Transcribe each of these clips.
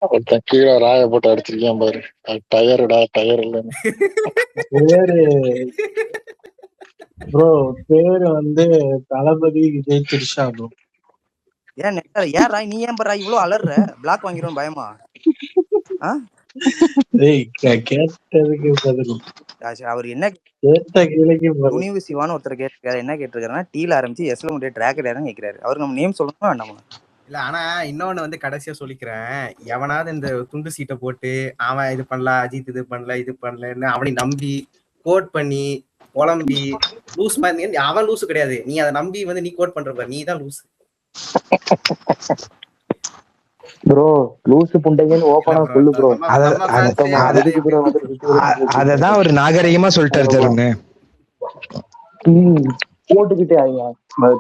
ஒருத்தன் கீழே ராய போட்டு அடிச்சிருக்கேன் பாரு. டயருடா டயர் இல்லைன்னு. பேரு ப்ரோ பேரு வந்து தளபதி விஜய் திரிஷா ப்ரோ. ஏன் ஏன் ராய் நீ ஏன் ராய் இவ்வளவு அலற? பிளாக் வாங்கிரும் பயமா? கேட்டதுக்கு பதில் அவர் என்ன கேட்ட கேள்விக்கு துணிவு சிவான்னு ஒருத்தர் கேட்டிருக்காரு. என்ன கேட்டிருக்காருன்னா டீல ஆரம்பிச்சு எஸ்ல முடிய ட்ராக் யாரும் கேட்கிறாரு. அவருக்கு நம்ம நேம் சொல்லணுமா வேண்டாமா? இல்ல ஆனா இன்னொன்னு வந்து கடைசியா சொல்லிக்கிறேன், எவனாவது இந்த துண்டு சீட்டை போட்டு அவன் இது பண்ணல, அஜித் இது பண்ணலன்னு அவனை நம்பி கோட் பண்ணி குழம்பி லூஸ் மாதிரி, அவன் லூசு கிடையாது, நீ அதை நம்பி வந்து நீ கோட் பண்ற நீ தான் லூசு ப்ரோ. லூசு புண்டைங்கன்னு ஓபனா சொல்லு ப்ரோ. அததான் ஒரு நாகரிகமா சொல்லிட்டாரு தருண். போட்டுக்கிட்டே ஆயிங்க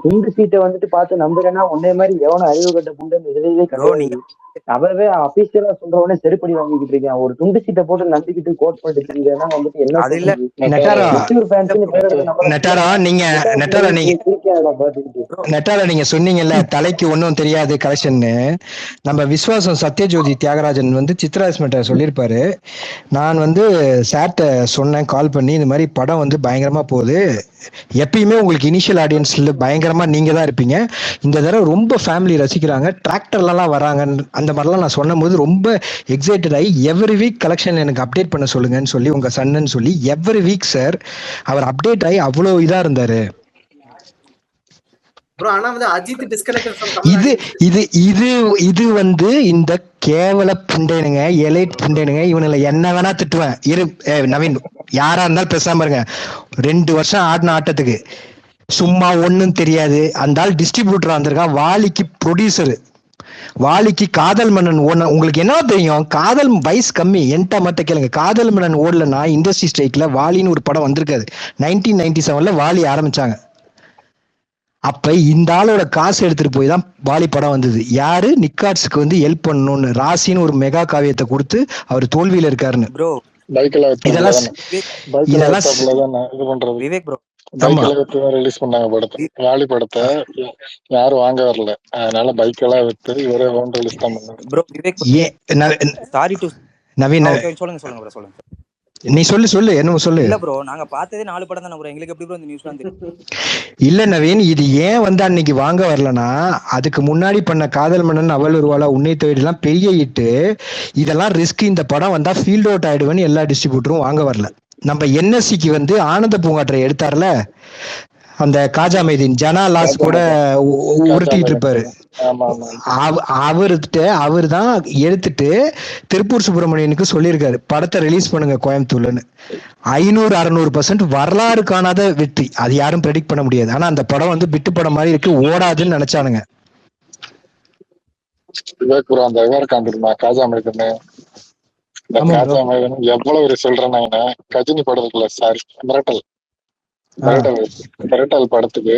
துண்டு சீட்டை வந்துட்டு பார்த்து நம்புறேன்னா உன்னே மாதிரி எவனும் அறிவு கட்ட புண்டன் இதுலயே கிடையாது. அவவே அபிஷியலா சொல்றவனே செருப்படி வாங்கிக்கிட்டு இருக்கேன். ஒரு துண்டு சீட்டை போட்டு நம்பிக்கிட்டு கோட் பண்ணிட்டு வந்துட்டு என்ன நீங்க சொன்னீங்கல்ல தலைக்கு ஒன்னும் தெரியாது கலெக்ஷன்னு. நம்ம விஸ்வாசம் சத்யஜோதி தியாகராஜன் வந்து சித்ராஸ்மெட்ட சொல்லியிருப்பாரு. நான் வந்து சார்ட்ட சொன்னேன் கால் பண்ணி, இந்த மாதிரி படம் வந்து பயங்கரமா போகுது, எப்பயுமே உங்களுக்கு இனிஷியல் ஆடியன்ஸ்ல பயங்கரமா நீங்க தான் இருப்பீங்க, இந்த தடவை ரொம்ப ஃபேமிலி ரசிக்கிறாங்க, டிராக்டர்லாம் வராங்க, அந்த மாதிரிலாம் நான் சொன்னும் போது ரொம்ப எக்ஸைட்டட் ஆகி எவ்ரி வீக் கலெக்ஷன் எனக்கு அப்டேட் பண்ண சொல்லுங்கன்னு சொல்லி உங்க சன்னு சொல்லி எவ்ரி வீக் சார் அவர் அப்டேட் ஆகி அவ்வளவு இதா இருந்தாரு. இது இது இது இது வந்து இந்த கேவல புண்டேனுங்க, எலைட் புண்டேனுங்க, இவனுல என்ன வேணா திட்டுவேன். நவீன் யாரா இருந்தாலும் பேசாம இருங்க. 2 வருஷம் ஆடின ஆட்டத்துக்கு சும்மா ஒண்ணும் தெரியாது. அந்த ஆள் டிஸ்ட்ரிபியூட்டர் வந்திருக்கான், வாலிக்கு ப்ரொடியூசரு, வாலிக்கு காதல் மன்னன் ஓடன. உங்களுக்கு என்ன தெரியும், காதல் வயசு கம்மி, என்கிட்ட மட்டும் கேளுங்க. காதல் மன்னன் ஓடலன்னா இண்டஸ்ட்ரி ஸ்ட்ரைக்ல வாலின்னு ஒரு படம் வந்திருக்காது. 1997 வாலி ஆரம்பிச்சாங்க. அப்ப இந்த ஆளோட காசு எடுத்துட்டு போய் தான் வாலி படம் வந்தது. யாரு நிக்காட்ஸுக்கு வந்து ஹெல்ப் பண்ணணும்னு ராசின்னு ஒரு மெகா காவியத்தை கொடுத்து அவர் தோல்வியில இருக்காருன்னு. ரிலீஸ் பண்ணாங்க படத்தை, வாலி படத்தை யாரும் வாங்க வரல, அதனால பைக் எல்லாம் வித்து இவரே ஹோம் ரிலீஸ் தான் பண்ணாரு. நவீன் சொல்லுங்க சொல்லுங்க சொல்லுங்க. நீ சொல்லு என்ன சொல்லு. இல்ல ப்ரோ, நாங்க பார்த்ததே 4 படம் தான ப்ரோ, எங்களுக்கு எப்படி ப்ரோ இந்த நியூஸ்லாம் தெரியும்? இல்ல நவீன், இது ஏன் வந்து அன்னைக்கு வாங்க வரலனா, அதுக்கு முன்னாடி பண்ண காதல் மன்னன், அவள் ஒருவாளா, உன்னை தேடிலாம் பெரிய ஹிட், இதெல்லாம் ரிஸ்க், இந்த படம் வந்தா ஃபீல்ட் அவுட் ஆயிடுவேன்னு எல்லா டிஸ்ட்ரிபியூட்டரும் வாங்க வரல. நம்ம என்எஸ்சிக்கு வந்து ஆனந்த பூங்காற்றை எடுத்தார்ல அந்த காஜா மைதீன், ஜனா லாஸ் கூட உருட்டிட்டு இருப்பாரு, அவரு தான் எடுத்துட்டு திருப்பூர் சுப்பிரமணியனுக்கு சொல்லியிருக்காரு படத்தை ரிலீஸ் பண்ணுங்க கோயம்புத்தூர்லன்னு. 500-600% வரலாறு காணாத வெற்றி, அது யாரும் ப்ரெடிக்ட் பண்ண முடியாது. ஆனா அந்த படம் வந்து பிட்டு படம் மாதிரி இருக்கு, ஓடாதுன்னு நினைச்சானுங்க. எவ்வளவு சொல்றேன்னா கஜினி படத்துக்குள்ள சாரி மிரட்டல் படத்துக்கு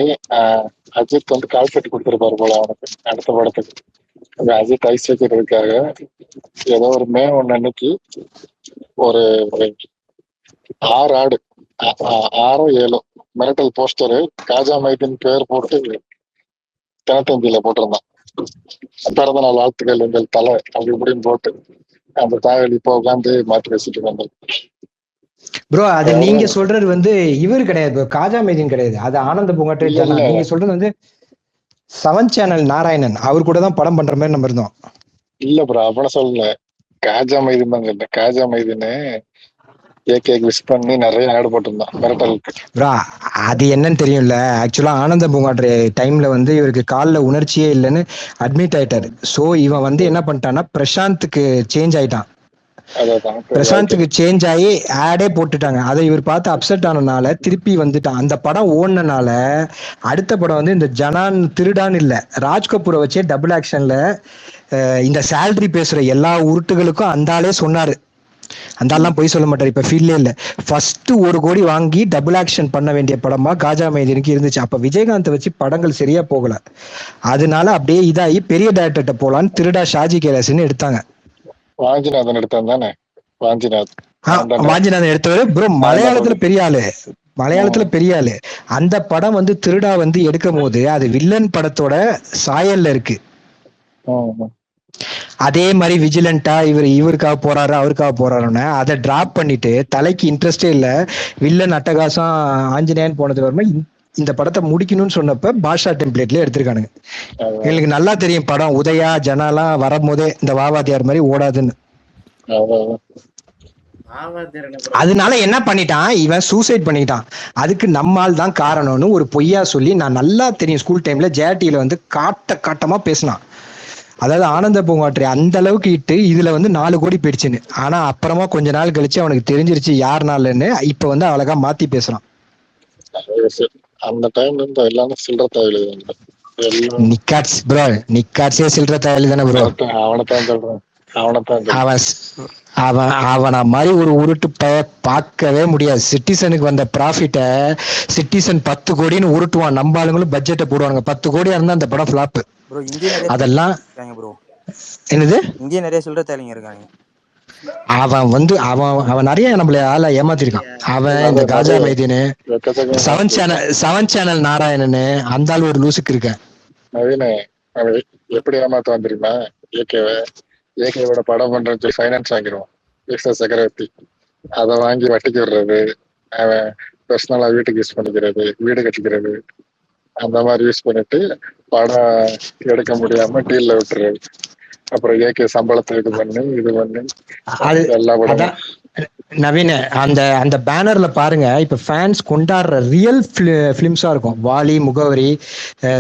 அஜித் வந்து கால் செட் கொடுத்துருப்பாரு போல அவனுக்கு அடுத்த படத்துக்கு. அஜித் ஐஸ் வைக்கிறதுக்காக ஏதோ ஒரு மே 1 அன்னைக்கு ஒரு 6 ஆடு 6-7 மிரட்டல் போஸ்டரு காஜா மைதீன் பேர் போட்டு தினத்தந்தியில போட்டிருந்தான். பிறந்த நாள் வாழ்த்துக்கள் எங்கள் தலை அப்படி இப்படின்னு போட்டு அந்த தாயல் இப்போ உட்காந்து மாற்றி பேசிட்டு வந்தோம். ப்ரோ அது நீங்க சொல்றது வந்து இவர் கிடையாது, காஜா மைதீன் கிடையாது, அது ஆனந்த பூங்காற்றை. நீங்க சொல்றது வந்து 7 சேனல் நாராயணன், அவர் கூட தான் படம் பண்ற மாதிரி நம்ம இருந்தோம். இல்ல ப்ரோ அப்பட சொல்லல, காஜா மைதீன் தான் சொல்ல. காஜா மைதீன் விஷ் பண்ணி நிறைய ஆடு போட்டிருந்தான் மிரட்டலுக்கு. ப்ரோ அது என்னன்னு தெரியும்ல, ஆக்சுவலா ஆனந்த பூங்காற்றை டைம்ல வந்து இவருக்கு காலில் உணர்ச்சியே இல்லைன்னு அட்மிட் ஆயிட்டாரு. சோ இவன் வந்து என்ன பண்ணிட்டான்னா பிரசாந்துக்கு சேஞ்ச் ஆயிட்டான். பிரசாந்துக்கு சேஞ்ச் ஆகி ஆடே போட்டுட்டாங்க. அதை இவர் பார்த்து அப்செட் ஆனனால திருப்பி வந்துட்டான். அந்த படம் ஓடுனனால அடுத்த படம் வந்து இந்த ஜனான் திருடான் இல்ல, ராஜ் கபூரை வச்சே டபுள் ஆக்ஷன்ல இந்த சேலரி பேசுற எல்லா உருட்டுகளுக்கும் அந்த ஆளே சொன்னாரு. அந்த ஆள்லாம் போய் சொல்ல மாட்டாரு, இப்ப ஃபீல்லே இல்ல. ஃபர்ஸ்ட் 1 கோடி வாங்கி டபுள் ஆக்ஷன் பண்ண வேண்டிய படமா காஜா மைதீனுக்கு இருந்துச்சு. அப்ப விஜயகாந்த் வச்சு படங்கள் சரியா போகல, அதனால அப்படியே இதாகி பெரிய டைரக்டர்கிட்ட போலான்னு திருடா ஷாஜி கைலாஸ்ன்னு எடுத்தாங்க. வாஞ்சிநாதன் எடுத்தான் தானே, வாஞ்சிநாதன் எடுத்தவரு ப்ரோ மலையாளத்துல பெரிய ஆளு, மலையாளத்துல பெரிய ஆளு. அந்த படம் வந்து திருடா வந்து எடுக்கும் போது அது வில்லன் படத்தோட சாயல்ல இருக்கு. அதே மாதிரி விஜிலண்டா இவருக்காக போறாரு அவருக்காக போறாருன்னு அதை டிராப் பண்ணிட்டு தலைக்கு இன்ட்ரெஸ்டே இல்ல, வில்லன் அட்டகாசம் ஆஞ்சநேயன் போனது வருமா இந்த படத்தை முடிக்கணும்னு சொன்னப்ப பாஷா டெம்ப்ளேட்ல எடுத்திருக்கானுங்க. எங்களுக்கு நல்லா தெரியும் படம் உதயா ஜனாலாம் வரும்போதே இந்த வாவாதியார் மாதிரி ஓடாதுன்னு. அதனால என்ன பண்ணிட்டான் இவன், சூசைட் பண்ணிட்டான். அதுக்கு நம்மால் தான் காரணம்னு ஒரு பொய்யா சொல்லி, நான் நல்லா தெரியும் ஸ்கூல் டைம்ல ஜேடியில வந்து காட்டமா பேசினான். அதாவது ஆனந்த பூங்காற்றி அந்த அளவுக்கு இட்டு இதுல வந்து 4 கோடி போயிடுச்சுன்னு. ஆனா அப்புறமா கொஞ்ச நாள் கழிச்சு அவனுக்கு தெரிஞ்சிருச்சு யாருனாலன்னு. இப்ப வந்து அழகா மாத்தி பேசுறான். அந்த டைம்ல இருந்து எல்லாமே சில்லற தாவில நிக்காட்ஸ் ப்ரோ, நிக்காட்ஸே சில்லற தாவில தானே ப்ரோ. அவனைத்தான் சொல்றேன், அவன மாதிரி ஒரு உருட்டு பார்க்கவே முடியாது. சிட்டிசனுக்கு வந்த ப்ராஃபிட்ட சிட்டிசன் 10 கோடின்னு உருட்டுவான். நம்ம ஆளுங்களும் பட்ஜெட்டை போடுவாங்க. 10 கோடியா இருந்தா அந்த படம் ஃபிளாப். அதெல்லாம் என்னது, இங்கே நிறைய சில்லற தாலிங்க இருக்காங்க. அவன் வந்து அவன் நிறைய நம்மள ஆள ஏமாத்திருக்கான். அவன் இந்த காஜா மைதீனு, 7 சேனல் நாராயணனு, அந்த ஆள் ஒரு லூசுக்கு இருக்கேன். நவீன எப்படி ஏமாத்துவான் தெரியுமா? ஏகேவோட படம் பண்றது ஃபைனான்ஸ் வாங்கிடுவான் சக்கரவர்த்தி. அதை வாங்கி வட்டிக்கு விடுறது, அவன் பர்சனலா வீட்டுக்கு யூஸ் பண்ணிக்கிறது, வீடு கட்டிக்கிறது, அந்த மாதிரி யூஸ் பண்ணிட்டு படம் எடுக்க முடியாம டீல்ல விட்டுறது. அப்புறம் ஏகே சம்பளத்தை இது பண்ணி எல்லா படமும். நவீன அந்த பேனர்ல பாருங்க, இப்ப ஃபேன்ஸ் கொண்டாடுற ரியல் பிலிம்ஸா இருக்கும். வாலி, முகவரி,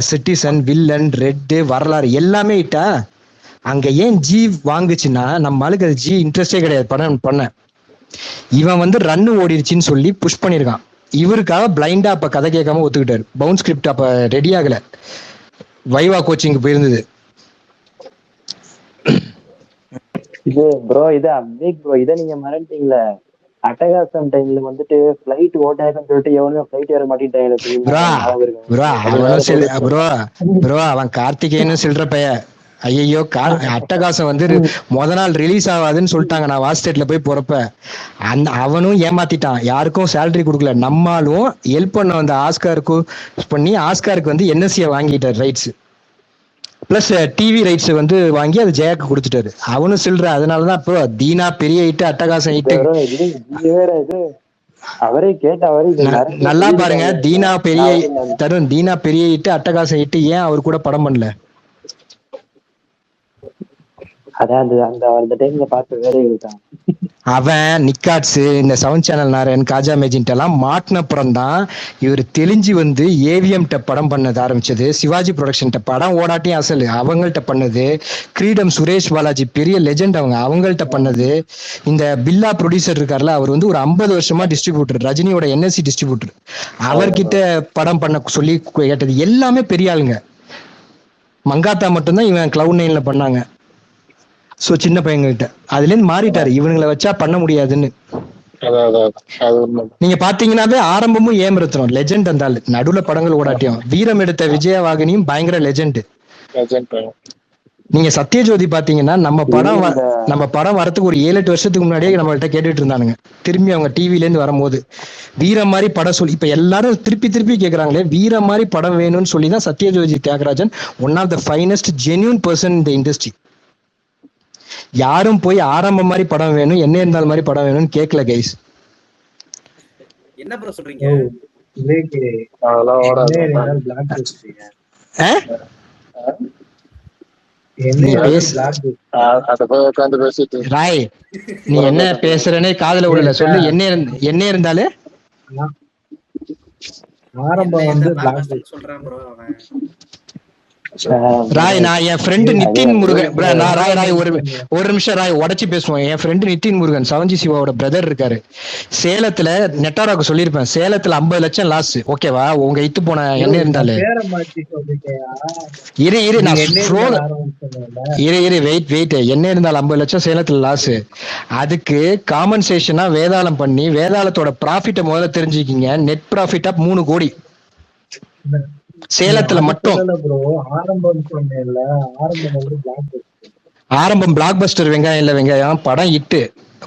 சிட்டிசன், வில்லன், ரெட், வரலாறு எல்லாமே இட்டா. அங்க ஏன் ஜி வாங்குச்சுன்னா நம்ம ஆளுக்கு அது ஜி இன்ட்ரெஸ்டே கிடையாது படம் பண்ண. இவன் வந்து ரன்னு ஓடிடுச்சின்னு சொல்லி புஷ் பண்ணிருக்கான். இவருக்காக பிளைண்டா அப்ப கதை கேட்காம ஒத்துக்கிட்டாரு. பவுன் ஸ்கிரிப்ட் அப்ப ரெடி ஆகல, வைவா கோச்சிங் போயிருந்தது. இது ப்ரோ, இது அப்டேட் ப்ரோ, இதை நீங்க மறந்துட்டீங்களா? அட்டகாசம் டைம்ல வந்துட்டு பிளைட் ஓட்டாருன்னு சொல்லிட்டு எவனுமே பிளைட் ஏற மாட்டேன். அவன் கார்த்திகேயன்னு சொல்ற பைய. ஐயோ, அட்டகாசம் வந்து முத நாள் ரிலீஸ் ஆகாதுன்னு சொல்லிட்டாங்க. நான் வாஸ்டேட்ல போய் போறப்ப அவனும் ஏமாத்திட்டான். யாருக்கும் சேலரி கொடுக்கல. நம்மளும் ஹெல்ப் பண்ண வந்த ஆஸ்காருக்கு பண்ணி ஆஸ்காருக்கு வந்து என்எஸ்சியை வாங்கிட்டார் ரைட்ஸ், பிளஸ் டிவி ரைட்ஸ் வந்து வாங்கி அது ஜெயாக்கு கொடுத்துட்டாரு. அவனும் சில்ற. அதனாலதான் இப்போ தீனா பெரிய ஹிட், அட்டகாசம் ஹிட். அவரே கேட்டவரை நல்லா பாருங்க, தீனா பெரிய தருண், தீனா பெரிய ஹிட், அட்டகாசம் ஹிட். ஏன் அவர் கூட படம் பண்ணல? அதான் அந்த டைம்ல பார்த்த வேற இருக்கான். அவன் நிக்காட்ஸ், இந்த 7 சேனல் நாராயண், காஜா மேஜின்ட் எல்லாம் மாட்டினப்புறம் தான் இவர் தெளிஞ்சு வந்து ஏவிஎம் படம் பண்ணது ஆரம்பிச்சது. சிவாஜி ப்ரொடக்ஷன் படம் ஓடாட்டியும் அசல் அவங்கள்ட்ட பண்ணது. கிரீடம் சுரேஷ் பாலாஜி பெரிய லெஜெண்ட், அவங்கள்ட்ட பண்ணது. இந்த பில்லா ப்ரொடியூசர் இருக்காருல்ல, அவர் வந்து ஒரு 50 வருஷமா டிஸ்ட்ரிபியூட்டர், ரஜினியோட என்எஸ்சி டிஸ்ட்ரிபியூட்டர். அவர்கிட்ட படம் பண்ண சொல்லி கேட்டது எல்லாமே பெரிய ஆளுங்க. மங்காத்தா மட்டும்தான் இவன் Cloud9ல பண்ணாங்க. சோ சின்ன பையன்கிட்ட அதுல இருந்து மாறிட்டாரு. இவனுங்களை வச்சா பண்ண முடியாதுன்னு. நீங்க பாத்தீங்கன்னாவே ஆரம்பமும் ஏமரத்தனம் லெஜெண்ட். அந்த ஆளு நடுவுல படங்கள் ஓடாட்டியும். வீரம் எடுத்த விஜயவாகினியும் பயங்கர லெஜெண்ட். நீங்க சத்யஜோதி பாத்தீங்கன்னா நம்ம படம் வரதுக்கு ஒரு 7-8 வருஷத்துக்கு முன்னாடியே நம்மள்ட்ட கேட்டுட்டு இருந்தானுங்க. திரும்பி அவங்க டிவில இருந்து வரும்போது வீரம் மாதிரி படம் சொல்லி, இப்ப எல்லாரும் திருப்பி கேக்குறாங்களே, வீரம் மாதிரி படம் வேணும்னு சொல்லிதான் Sathya Jyothi Thiyagarajan one of the finest genuine person இந்த இண்டஸ்ட்ரி. யாரும் போய் ஆரம்பம் மாதிரி படம் வேணும், என்ன இருந்தாலும் மாதிரி படம் வேணும்னு கேட்கல கைஸ். என்ன ப்ரோ சொல்றீங்க? ராய், நீ என்ன பேசுறனே காதுல விடல. சொல்லு, என்ன இருந்தாலே ஆரம்பம் வந்து சொல்றேன் ப்ரோ. ராய், நான் என் ஃப்ரெண்டு நிதின் முருகன், ராய் ஒரு நிமிஷம் ராய், உடச்சு பேசுவோம். என் ஃப்ரெண்டு நிதின் முருகன், 7G சிவாவோட பிரதர் இருக்காரு சேலத்துல. நெட்டாராக்கு சொல்லியிருப்பேன், சேலத்துல 50 லட்சம் லாஸ். ஓகேவா? உங்க இத்து போன என்ன இருந்தாலே வெயிட் என்ன இருந்தாலும் 50 லட்சம் சேலத்துல லாஸ். அதுக்கு காம்பன்சேஷனா வேதாளம் பண்ணி, வேதாளத்தோட ப்ராஃபிட்ட முதல்ல தெரிஞ்சுக்கிங்க. நெட் ப்ராஃபிட்டா 3 கோடி சேலத்துல மட்டும். ஆரம்பம் பிளாக் பஸ்டர் வெங்காயம் இல்ல வெங்காயம் படம் இட்டு.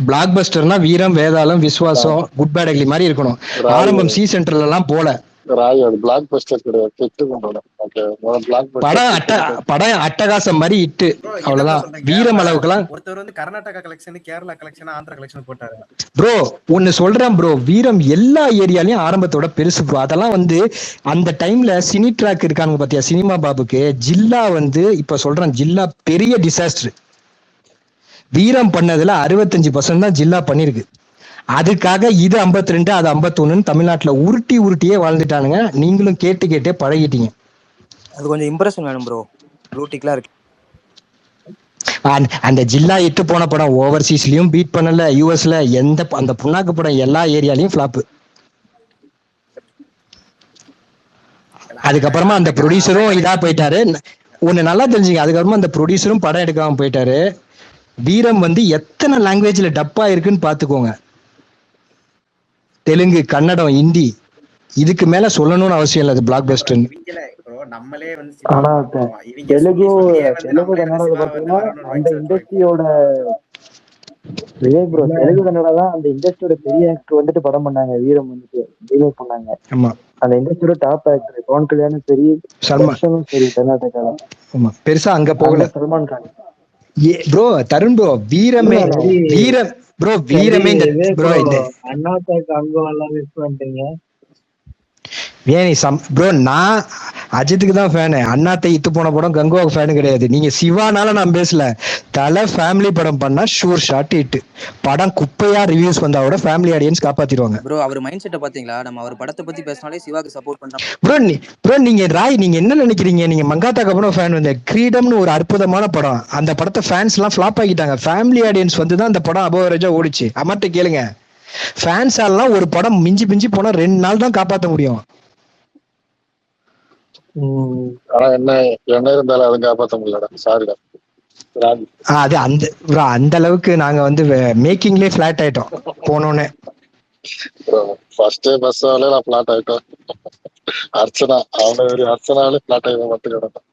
பிளாக் பஸ்டர்னா வீரம், வேதாளம், விஸ்வாசம், குட் பேட் அக்லி மாதிரி இருக்கணும். ஆரம்பம் சி சென்டர்ல எல்லாம் போல ராய் அது பிளாக் பஸ்டர் கிடையாது, கெட்டு கொண்டு ஓகே. பிளாக் பஸ்டர் படம் அட்டகாசம் மாதிரி இட்டு, ப்ரோ என்னதான் அவ்வளவுதான். சொல்றீங்க, வீரம் இப்ப அளவுக்குலாம் ஒருத்தர் வந்து Karnataka collection, Kerala collection, Andhra collection போட்டாரு. ப்ரோ ஒன்னு சொல்றேன் ப்ரோ, வீரம் எல்லா ஏரியாலயும் ஆரம்பத்தோட பெருசு ப்ரோ. அதெல்லாம் வந்து அந்த டைம்ல சினி ட்ராக் இருக்கானுங்க பாத்தியா, சினிமா பாபுக்கு ஜில்லா வந்து இப்ப சொல்றேன், ஜில்லா பெரிய டிசாஸ்டர். வீரம் பண்ணதுல 65% தான் ஜில்லா பண்ணிருக்கு. அதுக்காக இது 52 அது 51 தமிழ்நாட்டுல உருட்டியே வாழ்ந்துட்டானுங்க. நீங்களும் கேட்டே பழகிட்டீங்க. அது கொஞ்சம் இம்ப்ரெஷன் வேணும் ப்ரோ, ப்ளூடிக்லாம் இருக்கு. அந்த ஜில்லா இட்டு போன படம் ஓவர்சீஸ்லயும் பீட் பண்ணல, யூஎஸ்ல எந்த அந்த புண்ணாக்கு படம் எல்லா ஏரியாலையும் ஃபிளாப். அதுக்கப்புறமா அந்த ப்ரொடியூசரும் இதா போயிட்டாரு. ஒண்ணு நல்லா தெரிஞ்சுங்க, அதுக்கப்புறமா அந்த ப்ரொடியூசரும் படம் எடுக்காம போயிட்டாரு. வீரம் வந்து எத்தனை லாங்குவேஜ்ல டப்பா இருக்குன்னு பாத்துக்கோங்க. தெலுங்கு, கன்னடம், ஹிந்தி, இதுக்கு மேல சொல்லணும்னு அவசியம் இல்லை. அது பிளாக் பஸ்டர். நம்மளே வந்து ஆனா தெலுங்கு கன்னடாவை பாத்தீங்கன்னா அந்த இண்டஸ்ட்ரியோட விஜய் ப்ரோ, தெலுங்கு கன்னடா தான் அந்த இண்டஸ்ட்ரியோட பெரிய ஆக்டர் வந்துட்டு படம் பண்ணாங்க. வீரம் வந்துட்டு ரீமேக் பண்ணாங்க. ஆமா, அந்த இண்டஸ்ட்ரியோட டாப் ஆக்டர் பவன் கல்யாணும் சரி, தர்ஷனும் சரி, கர்நாடகால. ஆமா, பெருசா அங்க போகல. சல்மான் கான் ப்ரோ, தருண் ப்ரோ, வீரமே வீரம் ப்ரோ, வீரமே ப்ரோ இந்த அண்ணாத்தாக்கு அங்கம் எல்லாம் மிஸ் பண்ணிட்டீங்க. ப்ரோ நான் அஜித்துக்கு தான் ஃபேனு. அண்ணாத்தை இத்து போன படம் கங்குவாக்கு ஃபேனு கிடையாது. நீங்க சிவானால நான் பேசல. தலை ஃபேமிலி படம் பண்ணா ஷூர் ஷாட் ஹிட். படம் குப்பையா ரிவ்யூஸ் வந்தா கூட ஃபேமிலி ஆடியன்ஸ் காப்பாத்திடுவாங்க. ப்ரோ அவர் மைண்ட் செட்டை பாத்தீங்களா? நம்ம அவர் படத்தை பத்தி பேசினாலே சிவாக்கு சப்போர்ட் பண்றோம். ப்ரோ நீங்க நீங்க என்ன நினைக்கிறீங்க? நீங்க மங்காத்தாக்கு அப்புறம் ஃபேன் வந்து கிரீடம்னு ஒரு அற்புதமான படம், அந்த படத்தை ஃபேன்ஸ் எல்லாம் ஃபிளாப் ஆகிட்டாங்க. ஃபேமிலி ஆடியன்ஸ் வந்து தான் அந்த படம் அபோவரேஜா ஓடிச்சு. அம்மாட்ட கேளுங்க, ஃபேன்ஸ் எல்லாம் ஒரு படம் மிஞ்சி போனா 2 நாள் தான் காப்பாற்ற முடியும். ஆனா என்ன இருந்தாலும் அதை காப்பாற்ற முடியலடா, சாரிடா. அது அந்த அளவுக்கு நாங்க வந்து மேக்கிங்லயே ஃபிளாட் ஆயிட்டோம் போனோன்னு. ஃபர்ஸ்ட் பஸ் நான் பிளாட் ஆயிட்டோம். அர்ச்சனா அர்ச்சனாலே பிளாட் ஆயிடும் மட்டும் கிடக்கும்.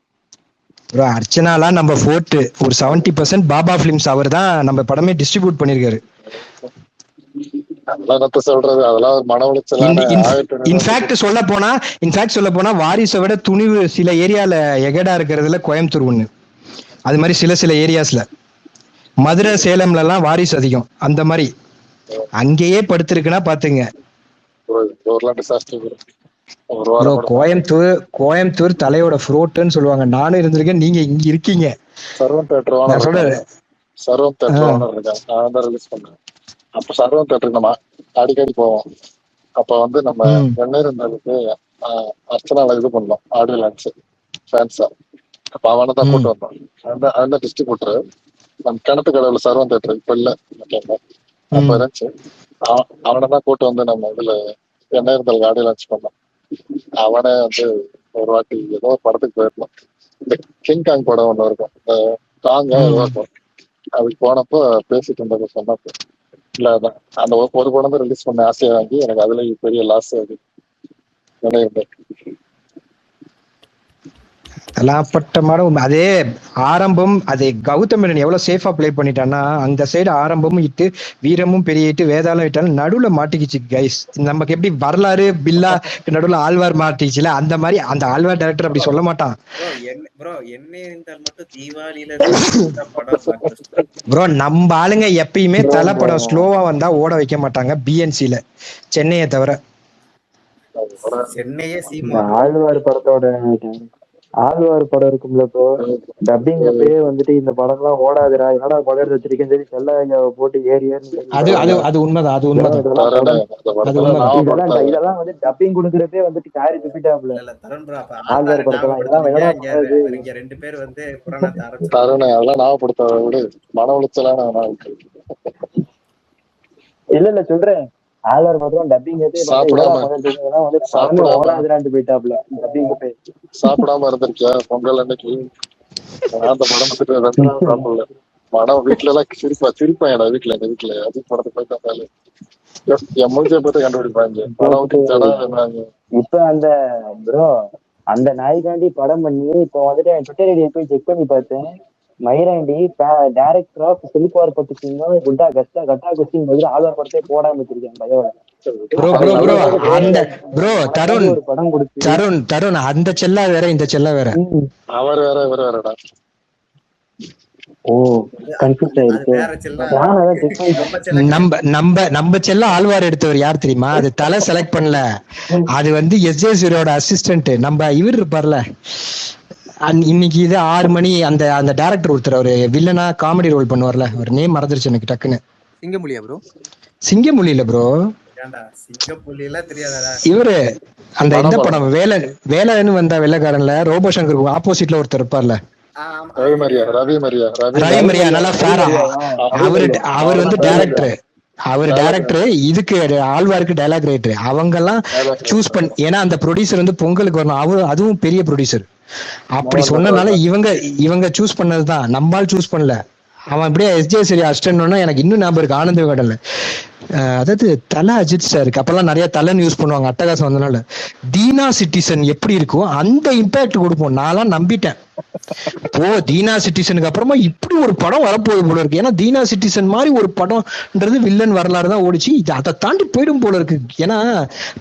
ப்ரோ அர்ச்சனாலாம் நம்ம ஃபோர்ட் ஒரு 70% பாபா பிலிம்ஸ் அவர் தான் நம்ம படமே டிஸ்ட்ரிபியூட் பண்ணிருக்காரு. சொல்றது அதெல்லாம் ஒரு மன உளைச்சலான. இன்ஃபேக்ட் சொல்ல போனா வாரிசை விட துணிவு சில ஏரியால எகடா இருக்கிறதுல கோயம்புத்தூர் ஒண்ணு. அது மாதிரி சில ஏரியாஸ்ல மதுரை சேலம்ல எல்லாம் வாரிசு அதிகம். அந்த மாதிரி அங்கேயே படுத்திருக்குன்னா பாத்துங்க. ப்ரோ கோயம்புத்தூர் தலையோட ஃப்ரோட்னு சொல்லுவாங்க. நானும் இருந்திருக்கேன், நீங்க இங்க இருக்கீங்க. சர்வம் தேட்டர் நான் தான் ரிலீஸ் பண்ணேன். அப்ப சர்வம் தேட்டருக்கு நம்ம அடிக்கடி போவோம். அப்ப வந்து நம்ம வெண்ணீர் இருந்தாலுக்கு அர்ச்சனால இது பண்ணோம், ஆடியோ லான்ச் ஃபேன்ஸா. அப்ப அவனை தான் கூட்டு வந்தோம். அந்த டிஸ்ட்ரிபியூட்டர் நம்ம கிணத்து கடவுள் சர்வம் தேட்டர் இப்ப இல்ல, அப்ப இருந்துச்சு. அவனை தான் கூட்டு வந்து நம்ம இதுல வெண்ணீர் இருந்தாலுக்கு ஆடியோ லான்ச் பண்ணோம். அவனே வந்து ஒரு வாட்டி ஏதோ ஒரு படத்துக்கு போயிருந்தோம். இந்த கிங் காங் படம் ஒண்ணு இருக்கும், இந்த காங்க இருக்கும். அதுக்கு போனப்போ பேசிட்டு இருந்தது சொன்னப்போ இல்ல அந்த ஒரு படம் தான் ரிலீஸ் பண்ண ஆசையா வாங்கி எனக்கு அதுல பெரிய லாஸ் ஆகுது. அதே ஆரம்பம், அது கௌதம் மேனன் எவ்வளவு சேஃபா பிளே பண்ணிட்டான்னா, அந்த சைடு ஆரம்பமும் இட்டு வீரமும் பெரிய இட்டு வேதாளம் இட்டாலும் நடுவுல மாட்டிக்கிச்சு கைஸ். நமக்கு எப்படி வரலாறு பில்லா நடுவுல ஆழ்வார் மாட்டிச்சுல, அந்த மாதிரி அந்த ஆழ்வார் டைரக்டர் அப்படி சொல்ல மாட்டான். ப்ரோ நம்ம ஆளுங்க எப்பயுமே தலை படம் ஸ்லோவா வந்தா ஓட வைக்க மாட்டாங்க பிஎன்சில, சென்னையை தவிர. ஆழ்வார் படத்தோட ஆழ்வார் படம் இருக்கும்ல ப்ரோ, டப்பிங் அப்பயே வந்துட்டு இந்த படம் எல்லாம் ஓடாதுடா, என்னடா படம் எடுத்து வச்சிருக்கேன்னு சொல்லி செல்ல போட்டு அது உண்மைதான். இதெல்லாம் வந்து டப்பிங் கொடுக்கறதே வந்துட்டு காரி துப்பிட்டாப்ல ஆழ்வார் படத்தெல்லாம். இதெல்லாம் ரெண்டு பேர் வந்து தருணை அதெல்லாம் ஞாபகப்படுத்த விட மன உளைச்சலான இல்ல சொல்றேன். ஆழ்வார் படம் டப்பிங் போயிட்டாப்ல. சாப்பிடாம இருந்திருக்கியா பொங்கல் அன்னைக்கு? அந்த படம் சாப்பிடல. படம் வீட்டுல எல்லாம் சிரிப்பா என் வீட்டுல அஜித் படத்தை போயிட்டாலே என் மூஞ்சியை பார்த்து கண்டுபிடிப்பாங்க. இப்ப அந்த ப்ரோ அந்த நாய்க்காண்டி படம் பண்ணி இப்ப வந்துட்டு ட்விட்டர் ஐடியை போய் செக் பண்ணி பார்த்தேன். மயிராண்டி டைரக்டர் ஆஃப் சிலிப்பார் பட்டுச்சிங்க குட்டா கட்டா கொஸ்டின் பதில் ஆதார் படத்தை போடாம வச்சிருக்கேன் பயோல. ப்ரோ ப்ரோ ப்ரோ அந்த ப்ரோ தருண் ஒரு படம் கொடுத்து தருண் தருண் அந்த செல்லா வேற இந்த செல்லா வேற. அவர் வேற இவர் வேறடா. ஓ கன்ஃபியூஸ் அது ஆயிருக்கு. வேற செல்லம். நான் அதான் செக் பண்ணி நம்ம செல்லம் நம்ம நம்ம நம்ம செல்ல ஆழ்வார் எடுத்தவர் யார் தெரியுமா? அது தலை செலக்ட் பண்ணல, அது வந்து எஸ்ஜே சூரியோட அசிஸ்டன்ட். நம்ம இவர் இருப்பார்ல இன்னைக்கு இது 6 மணி அந்த அந்த டைரக்டர் ஒருத்தர் ஒரு வில்லனா காமெடி ரோல் பண்ணுவார்ல, ஒரு நேம் மறந்துருச்சு எனக்கு டக்குன்னு. சிங்கமொழியா ப்ரோ? சிங்கமொழி இல்ல ப்ரோ, ஏன்டா சிங்கப்பூர்ல எல்லாம் தெரியாதடா. இவரு அந்த இந்த படம் வேலைன்னு வந்தா வெள்ளக்காரன்ல ரோபோ சங்கர் ஆப்போசிட்ல ஒருத்தர் இருப்பார்ல, ஆமா. ரவி மரியா ரவி மரியா, நல்லா ஃபேரா. அவர் வந்து டைரக்டர், அவர் டைரக்டர், இதுக்கு ஆழ்வாருக்கு டைலாக் ரைட்டர். அவங்க எல்லாம் சூஸ் பண்ண, ஏன்னா அந்த ப்ரொடியூசர் வந்து பொங்கலுக்கு வரணும், அதுவும் பெரிய ப்ரொடியூசர். அப்படி சொன்னனால இவங்க சூஸ் பண்ணதுதான், நம்மால் சூஸ் பண்ணல. அவன் அப்படியே எஸ்ஜே சரி அஸ்டன்ட்னா எனக்கு இன்னும் ஞாபகம் இருக்கு, ஆனந்த விகடன்ல. அதாவது தலை அஜித் சாருக்கு அப்பெல்லாம் நிறைய தலைன்னு யூஸ் பண்ணுவாங்க அட்டகாசம் வந்தனால. தீனா சிட்டிசன் எப்படி இருக்கும் அந்த இம்பாக்ட் கொடுப்போம். நான்லாம் நம்பிட்டேன், ஓ தீனா சிட்டிசனுக்கு அப்புறமா இப்படி ஒரு படம் வரப்போகுது போல இருக்கு. ஏன்னா தீனா சிட்டிசன் மாதிரி ஒரு படம்ன்றது வில்லன் வரலாறு தான் ஓடிச்சு, இது அதை தாண்டி போயிடும் போல இருக்கு. ஏன்னா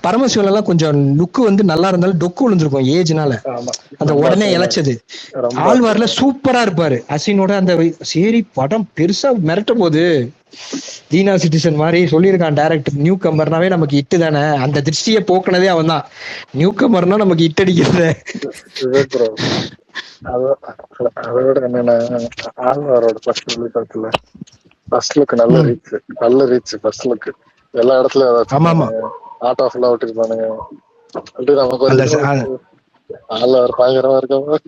பரமசிவன் எல்லாம் கொஞ்சம் லுக்கு வந்து நல்லா இருந்தாலும் டொக்கு விழுந்திருக்கும் ஏஜ்னால, அந்த உடனே இழைச்சது. ஆழ்வார்ல சூப்பரா இருப்பாரு அசினோட. அந்த சரி படம் பெருசா மிரட்ட போகுது, தீனா சிட்டிசன் மாதிரி சொல்லியிருக்கான் டைரக்டர். நியூ கமர்னாவே நமக்கு இட்டு தானே, அந்த திருஷ்டியை போக்குனதே அவன் தான். நியூ கமர்னா நமக்கு இட்டு அடிக்கிறது. அதோட என்னன்னா ஆழ்வாரோட ஃபர்ஸ்ட் லுக் ஃபர்ஸ்ட் லுக் நல்ல ரீச் ஃபர்ஸ்ட் லுக் எல்லா இடத்துலயும் ஏதாச்சும் ஆர்ட் ஆஃப் எல்லாம் விட்டுருப்பானுங்க. அப்படி நமக்கு ஆழ்வார் பயங்கரமா இருக்காங்க.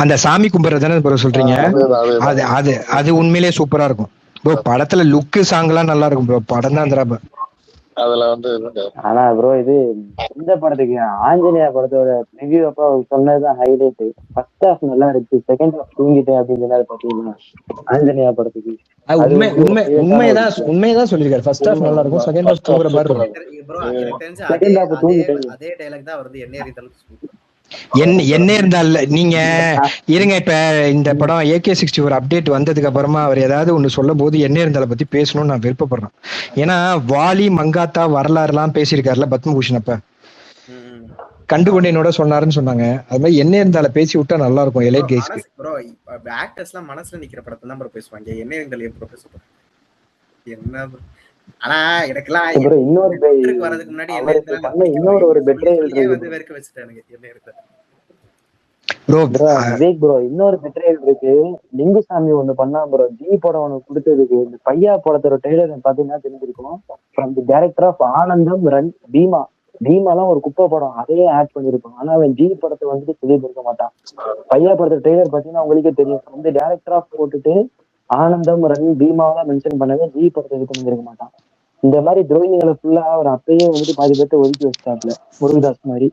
அந்த சாமி கும்பிட்றது தானே சொல்றீங்க? அது உண்மையிலேயே சூப்பரா இருக்கும் ப்ரோ. படத்துல லுக்கு சாங் எல்லாம் நல்லா இருக்கும் ப்ரோ. படம் தான் தரப்ப அதுல வந்து ஆனா ப்ரோ இது இந்த படத்துக்கு ஆஞ்சநேயா படத்தோட ரிவ்யூ அப்ப சொன்னதுதான் ஹைலைட். ஃபர்ஸ்ட் ஹாஃப் நல்லா இருக்கு, செகண்ட் ஹாஃப் தூங்கிட்டேன் அப்படின்னு சொன்னாரு பாத்தீங்கன்னா ஆஞ்சநேயா படத்துக்கு. உண்மையதான் சொல்லிருக்காரு. ஃபர்ஸ்ட் ஹாஃப் நல்லா இருக்கும், செகண்ட் ஹாஃப் தூங்குற மாதிரி இருக்கும். ப்ரோ எனக்கு தெரிஞ்சு அதே டைலாக் தான் வருது என்ன ஏறிதாலும். என்ன இருந்தால நீங்க இருங்க. இப்ப இந்த படம் AK-64 அப்டேட் வந்ததுக்கு அப்புறமா அவர் ஏதாவது ஒண்ணு சொல்லும் போது என்ன இருந்தால பத்தி பேசணும்னு நான் விருப்பப்படுறேன். ஏன்னா வாலி மங்காத்தா வரலாறு எல்லாம் பேசியிருக்காருல பத்மபூஷன், அப்ப கண்டுகொண்டு என்னோட சொன்னாருன்னு சொன்னாங்க. அது மாதிரி என்ன இருந்தால பேசி விட்டா நல்லா இருக்கும் எலைட் கைஸ்க்கு. ப்ரோ ஆக்டர்ஸ் எல்லாம் மனசுல நிக்கிற படத்தை தான் ப்ரோ பேசுவாங்க, என்ன இருந்தாலும் எப்படி பேசுவாங்க என்ன. ஆனா எனக்கெல்லாம் இன்னொரு வரதுக்கு முன்னாடி இன்னொரு ஒரு பெட்ரேயல் வந்து வெறுக்க வச்சுட்டானுங்க என்ன இருந்தாலும். விவேக் ப்ரோ இன்னொரு பெட்ரேயல் இருக்கு, லிங்குசாமி ஒண்ணு பண்ணா ப்ரோ. ஜி படம் ஒண்ணு கொடுத்ததுக்கு இந்த பையா படத்தோட ட்ரெய்லர் பாத்தீங்கன்னா தெரிஞ்சிருக்கும். ஃப்ரம் தி டைரக்டர் ஆஃப் ஆனந்தம் ரன் பீமாலாம் ஒரு குப்பை படம், அதையே ஆட் பண்ணிருப்பான். ஆனா அவன் ஜி படத்தை வந்துட்டு சொல்லியிருக்க மாட்டான். பையா படத்தோட ட்ரெய்லர் பாத்தீங்கன்னா உங்களுக்கே தெரியும். ஃப்ரம் தி டைரக்டர் ஆஃப் போட்டுட்டு ஆனந்தம் ரன் பீமாவெல்லாம் மென்ஷன் பண்ணவே ஜி படத்தை இது பண்ணிருக்க மாட்டான். இந்த மாதிரி துரோகிகளை ஃபுல்லா அவர் அப்பயே வந்துட்டு பாதி பேர்த்த ஒதுக்கி வச்சிட்டாப்ல, முருகதாஸ் மாதிரி.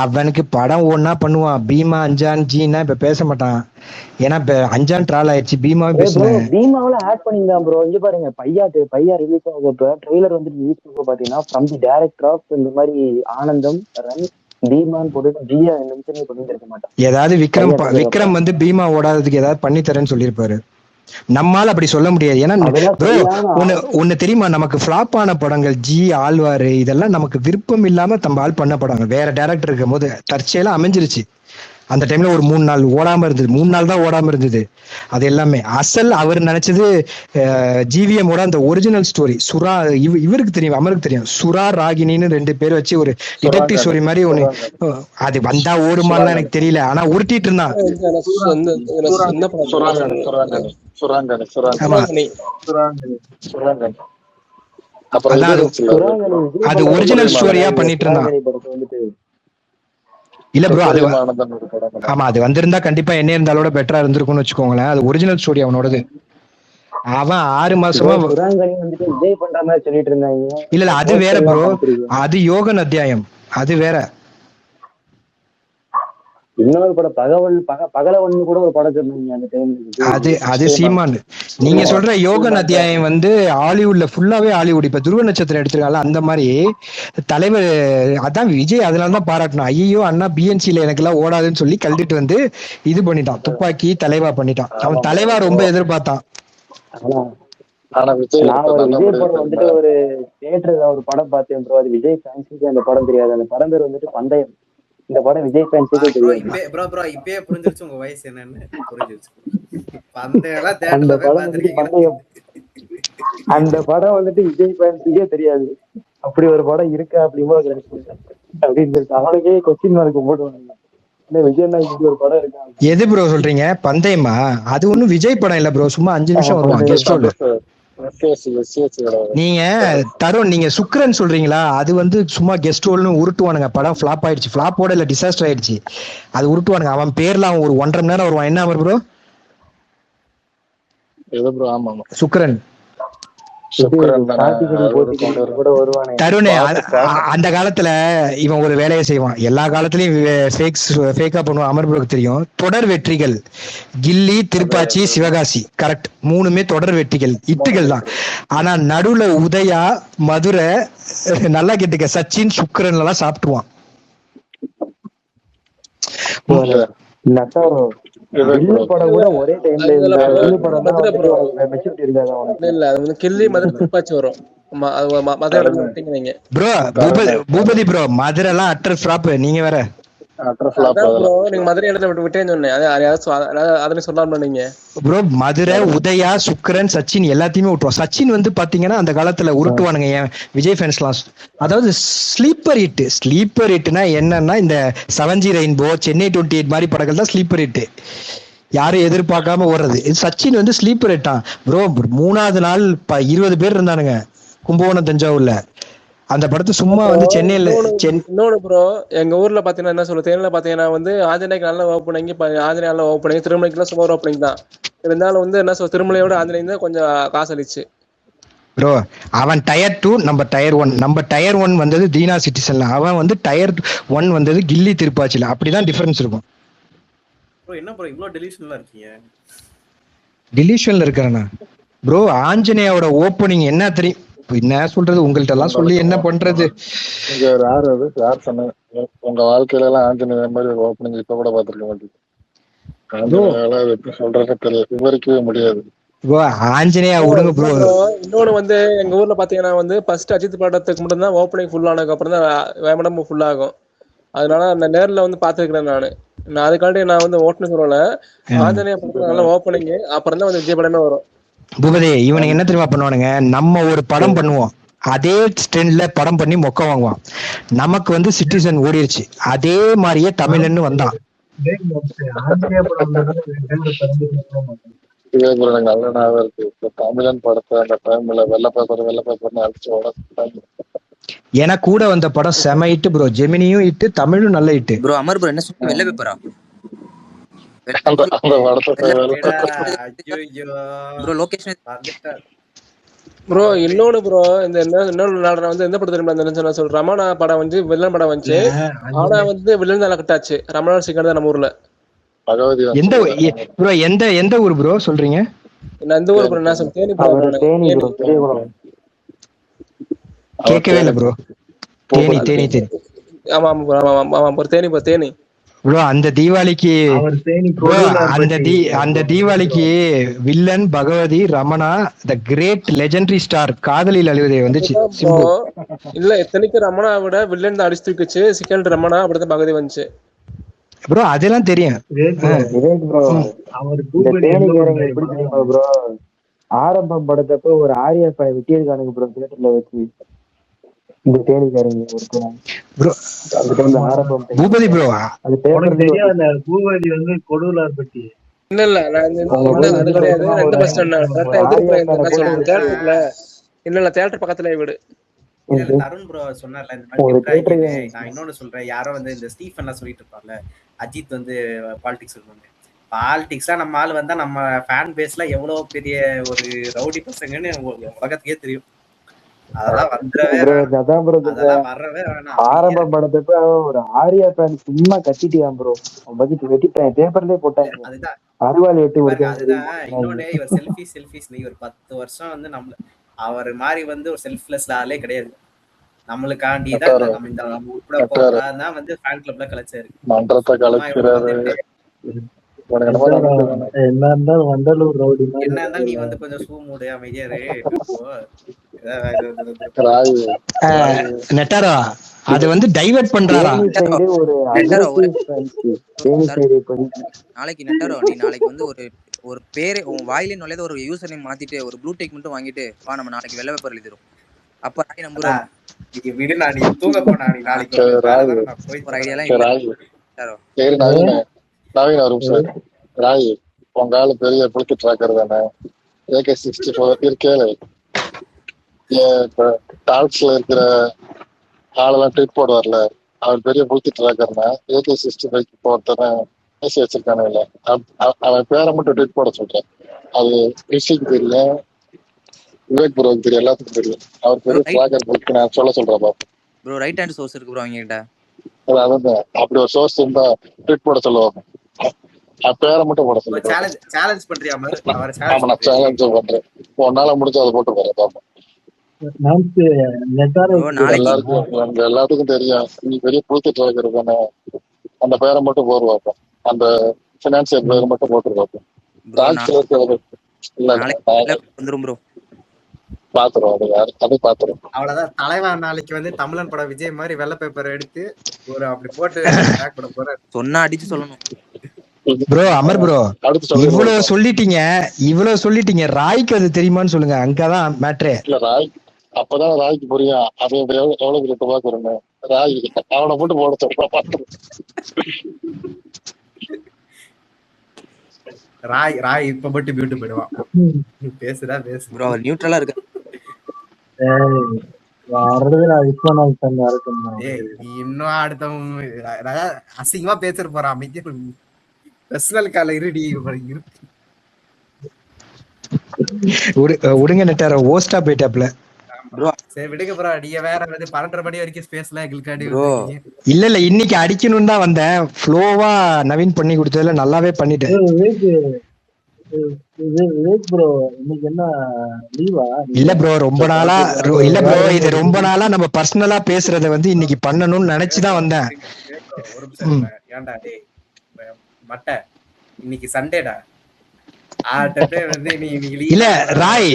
அவனுக்கு படம் ஒன்னா பண்ணுவான். பீமா அஞ்சான் ஜீனா இப்ப பேச மாட்டான், ஏன்னா இப்ப அஞ்சான் ட்ரால் ஆயிடுச்சு. பீமாவில ஆட் பண்ணிருந்தான் ப்ரோ. இங்க பாருங்க, பையா ரிலீஸ் ஆகுறப்ப ட்ரெய்லர் வந்து ரிலீஸ் பண்ண பாத்தீங்கன்னா ஃப்ரம் தி டைரக்டர் ஆஃப் இந்த மாதிரி ஆனந்தம் ரன் பீமான்னு போட்டு ஜியா மென்ஷன் பண்ணிருக்க மாட்டான். ஏதாவது விக்ரம் வந்து பீமா ஓடாததுக்கு ஏதாவது பண்ணி தரேன்னு சொல்லியிருப்பாரு. நம்மால அப்படி சொல்ல முடியாது. ஏன்னா ஒண்ணு தெரியுமா, நமக்கு ஃபிளாப் ஆன படங்கள் ஜி ஆழ்வாரு இதெல்லாம் நமக்கு விருப்பம் இல்லாம நம்ம ஆள் பண்ண படங்க. வேற டைரக்டர் இருக்கும் போது தற்செயலா அமைஞ்சிருச்சு. அந்த டைம்ல ஒரு 3 நாள் ஓடாம இருந்தது, 3 நாள் தான் ஓடாம இருந்தது. அது எல்லாமே அசல் அவர் நினைச்சது ஜிவிஎமோட அந்த ஒரிஜினல் ஸ்டோரி. சுறா இவருக்கு தெரியும், அமருக்கு தெரியும், சுறா ராகினின்னு 2 பேர் வச்சு ஒரு டிடெக்டிவ் ஸ்டோரி மாதிரி ஒண்ணு. அது வந்தா ஓடுமான்னு எனக்கு தெரியல, ஆனா உருட்டிட்டு இருந்தான். அது ஒரிஜினல் ஸ்டோரியா பண்ணிட்டு இருந்தான். இல்ல ப்ரோ அது ஆமா, அது வந்திருந்தா கண்டிப்பா என்ன இருந்தாலோட பெட்டரா இருந்திருக்கும்னு வச்சுக்கோங்களேன். அது ஒரிஜினல் ஸ்டோரி அவனோடது. அவன் 6 மாசமா இல்ல அது வேற ப்ரோ, அது யோகன் அத்தியாயம், அது வேற. இன்னொரு படம் பகலவன் கூட ஒரு படம் சொன்னீங்க அந்த டைம்ல. அது சீமான். நீங்க சொல்ற யோகன் அத்தியாயம் வந்து ஹாலிவுட்ல ஃபுல்லாவே ஹாலிவுட். இப்ப துருவ நட்சத்திரம் எடுத்துருக்காங்க அந்த மாதிரி தலைவர். அதான் விஜய் அதனாலதான் பாராட்டணும். ஐயோ அண்ணா பிஎன்சில எனக்கு எல்லாம் ஓடாதுன்னு சொல்லி கழட்டிட்டு வந்து இது பண்ணிட்டான், துப்பாக்கி தலைவா பண்ணிட்டான். அவன் தலைவா ரொம்ப எதிர்பார்த்தான். ஆனா விஜய் நான் ஒரு விஜய் படம் வந்துட்டு ஒரு தியேட்டர்ல ஒரு படம் பார்த்தேன் ப்ரோ. அது விஜய் ஃபேன்ஸுக்கு அந்த படம் தெரியாது. அந்த படம் பேர் வந்துட்டு பந்தயம். இந்த படம் விஜய் ஃபேன்ஸுக்கே தெரியாது. ப்ரோ இப்பயே புரிஞ்சிருச்சு உங்க வயசு என்னன்னு புரிஞ்சிருச்சு. பந்தயம்லாம் அந்த தேட்டர்ல போய் படம் வந்துட்டு பார்த்திருக்கீங்க. பந்தயம். அந்த படம் வந்துட்டு விஜய் ஃபேன்ஸுக்கே தெரியாது. அப்படி ஒரு படம் இருக்கா அப்படிமோ அப்படின்னு சொல்லிட்டு அவனுக்கே கொஸ்டின் மார்க் போடுவாங்க. விஜய் இப்படி ஒரு படம் இருக்கா? எது ப்ரோ சொல்றீங்க? பந்தயமா? அது ஒண்ணும் விஜய் படம் இல்ல ப்ரோ. சும்மா 5 நிமிஷம் வருவான் கெஸ்ட் ரோல். நீங்க தருண், நீங்க சுக்ரன் சொல்றீங்களா? அது வந்து சும்மா கெஸ்ட் ரோல்னு உருட்டுவானுங்க. படம் ஃபிளாப் ஆயிடுச்சு. ஃபிளாப்போட இல்ல டிசாஸ்டர் ஆயிடுச்சு. அது உருட்டுவானுங்க. அவன் பேர்ல அவன் ஒரு 1.5 மணி நேரம் வருவான். என்ன ப்ரோ? சுக்ரன். தருண் அந்த காலத்துல இவன் ஒரு வேலையை செய்வான். எல்லா காலத்திலயும் ஃபேக்கா பண்ணுவான். அமர் ப்ரோக்கு தெரியும். தொடர் வெற்றிகள் கில்லி, திருப்பாச்சி, சிவகாசி கரெக்ட். 3மே தொடர் வெற்றிகள், இட்டுகள் தான். ஆனா நடுவுல உதயா, மதுரை, நல்லா கேட்டுக்க, சச்சின், சுக்கரன் எல்லாம் சாப்பிட்டுருவான். படம் கூட ஒரே டைம்ல கில்லி மதுரை திருப்பாச்சி வரும். பூபதி ப்ரோ மதுரை எல்லாம் அட்டர் ஃபிளாப். நீங்க வேற நீங்க மதுரை இடத்துல விட்டேன்னு சொன்னேன். சொல்லாம நீங்க ப்ரோ மதுரை, உதயா, சுக்கரன், சச்சின் எல்லாத்தையுமே விட்டுருவோம். சச்சின் வந்து பாத்தீங்கன்னா அந்த காலத்துல உருட்டுவானுங்க ஏன் விஜய் ஃபேன்ஸ்லாம். அதாவது ஸ்லீப்பர் ஹிட்னா என்னன்னா இந்த 7G ரெயின்போ, சென்னை 28 மாதிரி படங்கள் தான் ஸ்லீப்பர் ஹிட். யாரும் எதிர்பார்க்காம ஓடுறது. சச்சின் வந்து ஸ்லீப்பர் ஹிட்டான் ப்ரோ. 3வது நாள் 20 பேர் இருந்தானுங்க கும்பகோணம், தஞ்சாவூர்ல. அந்த படத்தை சும்மா வந்து சென்னையில. இன்னொன்னு ப்ரோ, எங்க ஊர்ல பாத்தீங்கன்னா என்ன சொல்ல, தேனியில பாத்தீங்கன்னா வந்து ஆஞ்சநேயக்கு நல்ல ஓப்பனிங், ஆஞ்சநேய நல்ல ஓப்பனிங், திருமலைக்குலாம் சுமார் ஓப்பனிங் தான் இருந்தாலும் வந்து என்ன சொல்ல, திருமலையோட ஆஞ்சநேயம் தான் கொஞ்சம் காசு அளிச்சு ப்ரோ. அவன் டயர் 2, நம்ம டயர் 1. நம்ம டயர் 1 வந்தது தீனா சிட்டிசன்ல. அவன் வந்து டயர் 1 வந்தது கில்லி, திருப்பாச்சில. அப்படிதான் டிஃபரன்ஸ் இருக்கும். என்ன ப்ரோ இவ்ளோ டெலிஷன்ல இருக்கீங்க? டெலிஷன்ல இருக்கறேனா ப்ரோ? ஆஞ்சநேயோட ஓப்பனிங் என்ன தெரியும்? என்ன சொல்றது உங்கள்ட்ட எல்லாம் சொல்லி என்ன பண்றது? யார் சொன்னாங்க உங்க வாழ்க்கையில எல்லாம் ஆஞ்சநேய மாதிரி ஒரு ஓப்பனிங் இப்ப கூட பாத்துருக்க மாட்டேங்குது. சொல்றது தெரியல, விவரிக்கவே முடியாது. ஆஞ்சநேயா விடுங்க ப்ரோ. இன்னொன்னு வந்து எங்க ஊர்ல பாத்தீங்கன்னா வந்து ஃபர்ஸ்ட் அஜித் படத்துக்கு மட்டும் தான் ஓப்பனிங் ஃபுல் ஆனதுக்கு அப்புறம் தான் வேமடமும் ஃபுல் ஆகும். அதனால நான் நேர்ல வந்து பாத்துருக்கிறேன். நான் அதுக்காண்டி நான் வந்து ஓட்டுன்னு சொல்லல. ஆஞ்சநேய படத்துல நல்ல ஓப்பனிங், அப்புறம் தான் வந்து விஜய் படமே வரும். பூபதி இவனுக்கு என்ன தெரியுமா பண்ணுவானுங்க? நம்ம ஒரு படம் பண்ணுவோம், அதே ஸ்டெண்ட்ல படம் பண்ணி மொக்க வாங்குவான். நமக்கு வந்து சிட்டிசன் ஓடிடுச்சு, அதே மாதிரியே தமிழன்னு வந்தான். தமிழன் படத்தை அந்த டைம்ல வெள்ளை பேப்பர்னு அடிச்சு எனக்கு கூட வந்த படம் செம ஹிட் ப்ரோ. ஜெமினியும் ஹிட், தமிழும் நல்ல ஹிட் ப்ரோ. அமர் ப்ரோ என்ன சொல்ற? வெள்ளை பேப்பரா? ப்ரோ இன்னொன்னு ப்ரோ, இந்த இன்னொரு வந்து எந்த படத்துல சொல்ற ரமணா படம் வந்து வில்லன் படம் வந்துச்சு. ஆனா வந்து வில்லன் தான் கட்டாச்சு. ரமணா சிக்கன் தான் நம்ம ஊர்ல. எந்த ப்ரோ? எந்த ஊர் ப்ரோ சொல்றீங்க? நான் இந்த ஊர் ப்ரோ, நான் தேனி ப்ரோ. கேட்கவே இல்ல ப்ரோ. தேனி. ஆமா ஆமா தேனி ப்ரோ. அந்த தீபாவளிக்கு villain Bhagavathi, Ramana, the great legendary star, காதலில் அழுவதே வந்துச்சு. இல்ல இத்தனைக்கு ரமணா விட வில்லன் தான் அடிச்சு தூக்கிச்சு. செகண்ட் ரமணா, அப்படிதான் பகவதி வந்துச்சு ப்ரோ. அதெல்லாம் தெரியும். ஆரம்பம் படத்தப்ப ஒரு ஆர்யா வெட்டியிருக்கானுங்க ப்ரோ தியேட்டர்ல வச்சு. இந்த தேனிக்காரங்க பூபதி ப்ரோ, பூபதி வந்து கொடுவலார் பட்டி. இல்ல அது கிடையாது. ரெண்டு பஸ் ஸ்டாண்ட் தியேட்டர் பக்கத்துல வீடு. தருண் ப்ரோ சொன்னார்ல இந்த மாதிரி. நான் இன்னொன்னு சொல்றேன். யாரோ வந்து இந்த ஸ்டீஃபன் எல்லாம் சொல்லிட்டு இருப்பார்ல, அஜித் வந்து பாலிடிக்ஸ் சொல்லுவாங்க. பாலிடிக்ஸா நம்ம ஆள் வந்தா நம்ம ஃபேன் பேஸ்ல எவ்வளவு பெரிய ஒரு ரவுடி பசங்கன்னு உலகத்துக்கே தெரியும். அதெல்லாம் வந்துடவே ப்ரோ வேணாம். அதான் ப்ரோ அதெல்லாம் வரவே வேணாம். ஆரம்ப படத்தப்ப ஒரு ஆரியா ஃபேன் சும்மா கத்திட்டியான் ப்ரோ. அவன் பத்தி வெட்டிட்டான், பேப்பர்லயே போட்டாங்க, அதுதான் அருவாள் வெட்டி பாருங்க. கொடுத்தாங்க. அதுதான் இன்னொன்னு, இவர் செல்ஃபிஸ் இவர் 10 வருஷம் வந்து நம்மள அவர் மாதிரி வந்து ஒரு செல்ஃப்லெஸ் ஆளே கிடையாது. நம்மளுக்காண்டி தான் நம்ம உட்பட போறதான் வந்து ஃபேன் கிளப்ல கலைச்சாரு. மன்றத்தை கலைக்கிறாரு. என்ன இருந்தாலும் வண்டலூர் ரவுடி என்ன இருந்தாலும் நீ வந்து கொஞ்சம் சூமூடு அமைதியா நெட்டாரோ அது வந்து டைவர்ட் பண்றாரா? நாளைக்கு நெட்டாரோ நீ நாளைக்கு வந்து ஒரு பேரு உன் வாயிலே நுழையாத ஒரு யூசர் நேம் மாத்திட்டு ஒரு ப்ளூ டேக் மட்டும் வாங்கிட்டு வா, நம்ம நாளைக்கு வெள்ளை பேப்பர் எழுதிரும். அப்ப ராய் நம்புறோம். நீ விடு, நான் நீ தூங்க போனா நீ நாளைக்கு ஒரு ஐடியாலாம் நவீன் வரும் சார். ராய் உங்க ஆளு பெரிய புளுக்கு டிராக்கர் தானே, AK-64 இருக்கேல, டால்ஸ்ல இருக்கிற ஆளெல்லாம் ட்வீட் போடுவார்ல, அவர் பெரிய புளுக்கு டிராக்கர்னா AK-65 போட்டன பேசி வச்சிருக்கானு இல்ல, அவன் பேரை மட்டும் ட்வீட் போட சொல்றேன். அது ரிஷிக்கு தெரியும், விவேக் ப்ரோக்கு தெரியும், எல்லாத்துக்கும் தெரியும். அவர் பெரிய டிராக்கர் புளுக்கு நான் சொல்ல சொல்றேன் பாப்பா. ப்ரோ ரைட் ஹேண்ட் சோர்ஸ் இருக்கு ப்ரோ அவங்க கிட்ட. அதான் அப்படி ஒரு சோர்ஸ் இருந்தா ட்வீட் போட சொல்லுவாங்க, பேரை மட்டும் போட சொல்லுங்க. சேலஞ்ச் பண்றியா? ஆமா நான் சேலஞ்ச் பண்றேன், உன்னால முடிஞ்சு அதை போட்டு போறேன் பாப்பா. எல்லாத்துக்கும் தெரியும் நீ பெரிய புளுத்து டிராக்கர் தானே, அந்த பேரை மட்டும் போடுவாப்பா, அந்த பினான்சியல் பேரை மட்டும் போட்டுருவாப்பா. பாத்துருவோம் அதை பாத்துருவோம். அவ்வளவுதான் தலைவன் நாளைக்கு வந்து தமிழன் படம் விஜய் மாதிரி வெள்ளை பேப்பர் எடுத்து ஒரு அப்படி போட்டு போற சொன்னா அடிச்சு சொல்லணும். ப்ரோ அமர் ப்ரோ இவ்வளவு சொல்லிட்டீங்க, ராய்க்கு அது தெரியுமான்னு சொல்லுங்க, அங்கதான் மேட்ரே. இல்ல ராய் அப்பதான் ராய்க்கு புரியும் அது எவ்வளவு ரேட்டு பாக்குறேன்னு. ராய் அவனை போட்டு போட சொல்றா பாத்துரு. ராய் இப்ப மட்டும் பியூட்டி போயிடுவான். பேசுடா பேசு ப்ரோ, அவர் நியூட்ரலா இருக்கு. இன்னும் அடுத்தவங்க அசிங்கமா பேசுற போறான். அமைதி பர்சனல் கால இருடி விடுங்க நெட்டாரோ, ஓஸ்டா போயிட்டாப்ல. சரி விடுங்க ப்ரோ, நீங்க வேற வந்து 12:30 மணி வரைக்கும் ஸ்பேஸ்ல கில்காடி. இல்ல இன்னைக்கு அடிக்கணும் தான் வந்தேன், ஃப்ளோவா நவீன் பண்ணி கொடுத்ததுல நல்லாவே பண்ணிட்டேன். இல்ல ப்ரோ ரொம்ப நாளா இது ரொம்ப நாளா நம்ம பர்சனலா பேசுறத வந்து இன்னைக்கு பண்ணணும்னு நினைச்சுதான் வந்தேன். ஏன்டா டேய் மட்ட, இன்னைக்கு சண்டேடா. இல்ல ராய்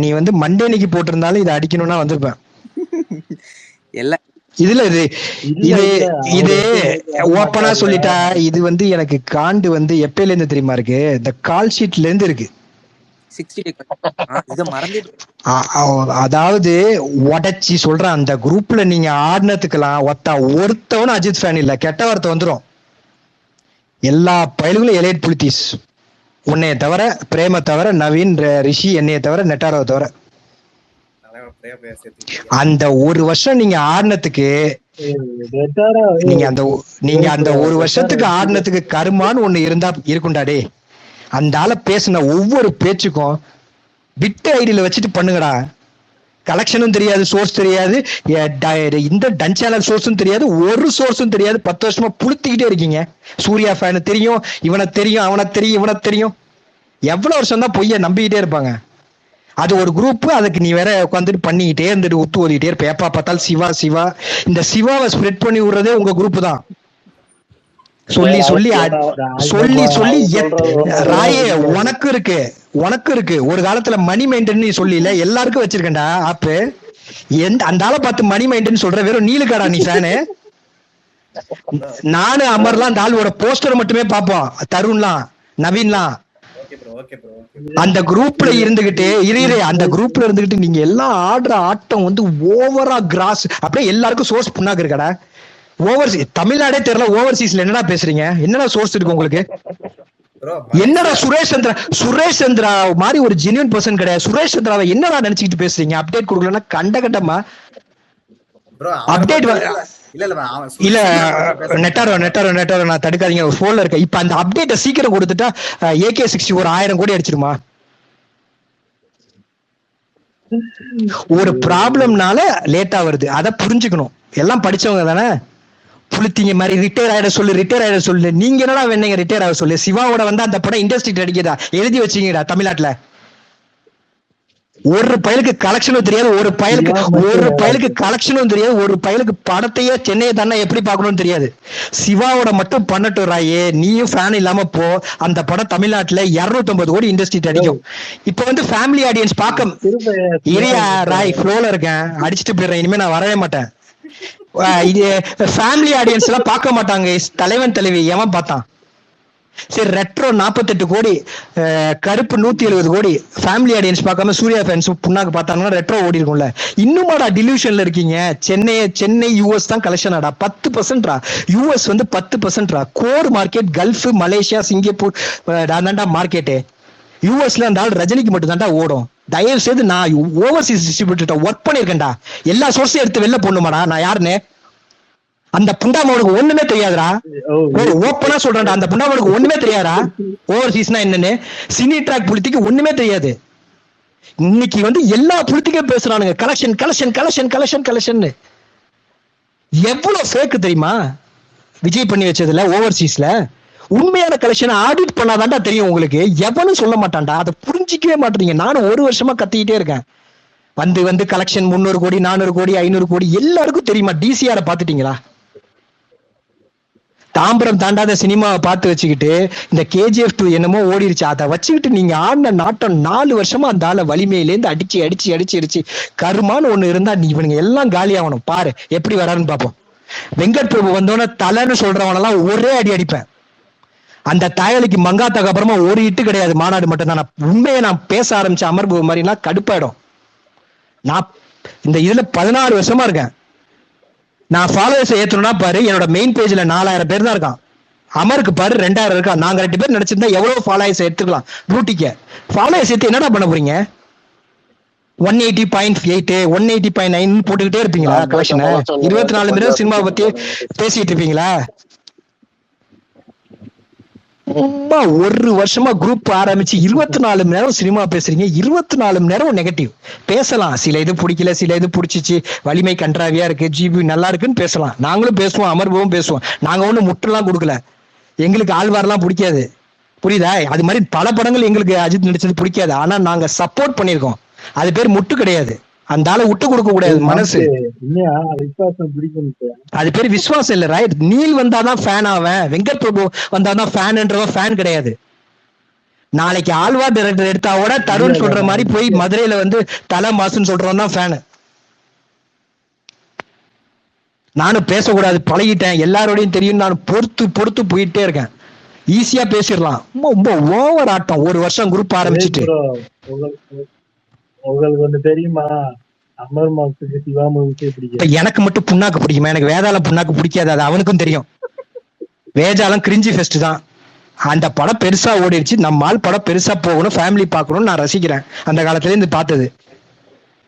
நீ வந்து மண்டே இன்னைக்கு போட்டிருந்தாலும் இதை அடிக்கணும்னா வந்திருப்பேன். இதுல இது ஓப்பனா சொல்லிட்டா, இது வந்து எனக்கு காண்டு வந்து எப்பயில இருந்து தெரியுமா இருக்கு, இந்த கால் ஷீட்ல இருந்து இருக்கு. அதாவது உடச்சி சொல்றேன், அந்த குரூப்ல நீங்க ஆடினதுக்கெல்லாம் ஒருத்தவனும் அஜித் ஃபேன் இல்ல, கெட்ட வார்த்தை வந்துரும். எல்லா பயல்களும் எலைட் புலித்தீஸ், உன்னைய தவிர, பிரேம தவிர, நவீன், ரிஷி, என்னைய தவிர, நெட்டாரோவை தவிர. அந்த ஒரு வருஷம் நீங்க ஆடினதுக்கு, நீங்க அந்த ஒரு வருஷத்துக்கு ஆடினதுக்கு கருமான்னு ஒண்ணு இருந்தா இருக்குண்டாடே. அந்த ஆள பேசின ஒவ்வொரு பேச்சுக்கும் பிட் ஐடியில வச்சுட்டு பண்ணுங்கடா. கலெக்ஷனும் தெரியாது, சோர்ஸ் தெரியாது, இந்த டன் சேனல் சோர்ஸும் தெரியாது, ஒரு சோர்ஸும் தெரியாது. 10 வருஷமா புளுத்திக்கிட்டே இருக்கீங்க. சூர்யா ஃபேனு தெரியும், இவனை தெரியும், அவனை தெரியும், இவனை தெரியும். எவ்வளவு வருஷம் தான் பொய்ய நம்பிக்கிட்டே இருப்பாங்க. அது ஒரு குரூப், அதுக்கு நீ வேற உட்காந்துட்டு பண்ணிக்கிட்டே இருந்துட்டு ஒத்து ஓதிக்கிட்டே இருப்ப. எப்பா பார்த்தாலும் சிவா. இந்த சிவாவை ஸ்ப்ரெட் பண்ணி விடுறதே உங்க குரூப் தான். சொல்லி ராயே உனக்கு இருக்கு. ஒரு காலத்துல மணி மெயின்டைன் நீ சொல்லல, எல்லாருக்கும் வச்சிருக்கேன்டா ஆப்பு. அந்த ஆளை பார்த்து மணி மெயின்டைன் சொல்ற, வெறும் நீலுக்காடா நீ ஃபேனு. நானு அமர்லாம் அந்த ஆளோட போஸ்டர் மட்டுமே பார்ப்போம், தருண்லாம், நவீன்லாம். அந்த குரூப்ல இருந்துகிட்டு நீங்க எல்லாம் ஆடுற ஆட்டம் வந்து ஓவரா கிராஸ், அப்படியே எல்லாருக்கும் சோர்ஸ் புண்ணாக்கு இருக்கடா. தமிழ்நாடே தெரியல, ஓவர்சீஸ்ல என்னடா பேசுறீங்க? என்னடா சோர்ஸ் இருக்கு உங்களுக்கு? என்னடா சுரேஷ் சந்திரா மாதிரி ஒரு ஜென்யூன் பர்சன் கிடையாது. சுரேஷ் சந்திராவை என்னடா நினைச்சுக்கிட்டு பேசுறீங்க? அப்டேட் கொடுக்கலன்னா கண்டமா அப்டேட் இல்ல. நெட்டாரோ நான் தடுக்காதீங்க, ஒரு போன்ல இருக்க. இப்ப அந்த அப்டேட்டை சீக்கிரம் கொடுத்துட்டா AK-64 1000 கோடி அடிச்சிருமா? ஒரு ப்ராப்ளம்னால லேட்டா வருது, அத புரிஞ்சுக்கணும். எல்லாம் படிச்சவங்க தானே. புளுத்திங்க மாதிரி ரிட்டையர் ஆயிட சொல்லு. நீங்க என்னடா வேணுங்க ரிட்டையர் ஆக சொல்லு? சிவாவோட வந்து அந்த படம் இண்டஸ்ட்ரி அடிக்கிறதா எழுதி வச்சீங்கடா தமிழ்நாட்டுல. ஒரு பயலுக்கு கலெக்ஷனும் தெரியாது, ஒரு பயலுக்கு கலெக்ஷனும் தெரியாது, ஒரு பயலுக்கு படத்தையே சென்னையை தானே எப்படி பார்க்கணும்னு தெரியாது. சிவாவோட மட்டும் பண்ணட்டும் ராயே, நீயும் ஃபேன் இல்லாம போ. அந்த படம் தமிழ்நாட்டுல 250 கோடி இண்டஸ்ட்ரி அடிக்கும். இப்ப வந்து ஃபேமிலி ஆடியன்ஸ் பார்க்க இரியா ராய் ஃப்ளோல இருக்கேன், அடிச்சுட்டு போயிடுறேன், இனிமே நான் வரவே மாட்டேன். இது ஃபேமிலி ஆடியன்ஸ் எல்லாம் பார்க்க மாட்டாங்க. தலைவன் தலைவி எவன் பார்த்தான்? சரி, ரெட்ரோ 48 கோடி, கருப்பு 170 கோடி, ஃபேமிலி ஆடியன்ஸ் பார்க்காம சூர்யா ஃபேன்ஸ் புண்ணாக்கு பார்த்தாங்கன்னா ரெட்ரோ ஓடி இருக்கும்ல. இன்னுமாடா டிலூஷன்ல இருக்கீங்க? சென்னை யூஎஸ் தான் கலெக்ஷன் ஆடா, 10%. யூஎஸ் வந்து 10%. Core market gulf, Malaysia, Singapore தான்டா மார்க்கெட்டு. யூஎஸ்ல இருந்தாலும் ரஜினிக்கு மட்டும் தான்டா ஓடும். தயவு செய்து நான் ஓவர்சீஸ் டிஸ்ட்ரிபியூட்டர் ஒர்க் பண்ணிருக்கேன்டா, எல்லா சோர்ஸையும் எடுத்து வெளில போடணுமாடா நான் யாருன்னு? அந்த புண்டாமனுக்கு ஒண்ணுமே தெரியாதுடா. ஒரு ஓப்பனா சொல்றேன்டா, அந்த புண்டாமனுக்கு ஒண்ணுமே தெரியாதா ஓவர்சீஸ்னா என்னன்னு. சினி ட்ராக் புலித்திக்கு ஒண்ணுமே தெரியாது. இன்னைக்கு வந்து எல்லா புலித்திக்கும் பேசுறானுங்க collection collection collection collection collection. எவ்வளவு ஃபேக் தெரியுமா விஜய் பண்ணி வச்சதுல ஓவர்சீஸ்ல. உண்மையான கலெக்ஷன் ஆடிட் பண்ணாதான்டா தெரியும் உங்களுக்கு. எவனும் சொல்ல மாட்டான்டா, அதை புரிஞ்சிக்கவே மாட்டீங்க. நானும் ஒரு வருஷமா கத்திக்கிட்டே இருக்கேன். வந்து கலெக்ஷன் 300 கோடி 400 கோடி 500 கோடி எல்லாருக்கும் தெரியுமா? டிசிஆரை பாத்துட்டீங்களா? தாம்பரம் தாண்டாத சினிமாவை பார்த்து வச்சுக்கிட்டு இந்த KGF 2 என்னமோ ஓடிருச்சு, அதை வச்சுக்கிட்டு நீங்க ஆடின நாட்டம் 4 வருஷமா அந்த ஆளை வலிமையிலேருந்து அடிச்சு அடிச்சு அடிச்சு அடிச்சு கருமான்னு ஒண்ணு இருந்தா நீ இவனுங்க எல்லாம் காலி ஆகணும். பாரு எப்படி வரான்னு பாப்போம். வெங்கட் பிரபு வந்தோன்னு தலைன்னு சொல்றவனெல்லாம் ஒரே அடி அடிப்பேன். அந்த தாயலிக்கு மங்காத்தாக்கு அப்புறமா ஒரு இட்டு கிடையாது, மாநாடு மட்டும் தான். உண்மையை நான் பேச ஆரம்பிச்ச அமர்வு மாதிரினா கடுப்பாயிடும். நான் இந்த இதுல 16 வருஷமா இருக்கேன். நான் ஃபாலோவர்ஸ் ஏத்தணும்னா பாரு, என்னோட மெயின் பேஜ்ல 4000 பேர் தான் இருக்கான். அமருக்கு பாரு 2000 இருக்கா. நாங்க 2 பேர் நினைச்சிருந்தா எவ்வளவு ஃபாலோவர்ஸ் எடுத்துக்கலாம். ப்ளூட்டிக்க ஃபாலோவர்ஸ் ஏத்து என்னடா பண்ண போறீங்க? 180.8 180.9 போட்டுக்கிட்டே இருப்பீங்களா கலெக்ஷன்? 24 மணி நேரம் சினிமா பத்தி பேசிட்டு இருப்பீங்களா? ஒரு வருஷமா குரூப் ஆரம்பிச்சு 24 மணி நேரம் சினிமா பேசுறீங்க. 24 மணி நேரம் நெகட்டிவ் பேசலாம். சில இது பிடிக்கல, சில இது பிடிச்சிச்சு, வலிமை கன்றாவியா இருக்கு, ஜிபி நல்லா இருக்குன்னு பேசலாம். நாங்களும் பேசுவோம், அமர்வும் பேசுவோம். நாங்க ஒண்ணு முட்டெல்லாம் கொடுக்கல. எங்களுக்கு ஆழ்வாரெல்லாம் பிடிக்காது, புரியுதா? அது மாதிரி பல படங்கள் எங்களுக்கு அஜித் நடிச்சது பிடிக்காது. ஆனா நாங்க சப்போர்ட் பண்ணிருக்கோம். அது பேர் முட்டு கிடையாது. அந்த ஆளை விட்டு கொடுக்க கூடாது மனசு. அது பேர் விசுவாசம் இல்ல. ரைட், நீல் வந்தாதான் ஃபேன் ஆவேன், வெங்கட் பிரபு வந்தாதான் ஃபேன்ன்றவன் ஃபேன் கிடையாது. நாளைக்கு ஆழ்வார் டைரக்டர் எடுத்தாவோட தருண் சொல்ற மாதிரி போய் மதுரையில வந்து தலை மாசுன்னு சொல்றவன் தான் ஃபேனு. நானும் பேசக்கூடாது பழகிட்டேன், எல்லாரோடையும் தெரியும். நான் பொறுத்து போயிட்டே இருக்கேன். ஈஸியா பேசிடலாம். ரொம்ப ஓவர் ஆட்டம். ஒரு வருஷம் குரூப் ஆரம்பிச்சுட்டு உங்களுக்கு ஒண்ணு தெரியுமா? அமர் மாசுக்கு சிவா மூவிஸே பிடிக்கும். எனக்கு மட்டும் புண்ணாக்கு பிடிக்குமா? எனக்கு வேதாளம் புண்ணாக்கு பிடிக்காது, அது அவனுக்கும் தெரியும். வேதாளம் கிரிஞ்சி ஃபெஸ்ட் தான். அந்த படம் பெருசா ஓடிடுச்சு. நம்ம ஆள் படம் பெருசா போகணும், ஃபேமிலி பார்க்கணும்னு நான் ரசிக்கிறேன். அந்த காலத்துல இருந்து பார்த்தது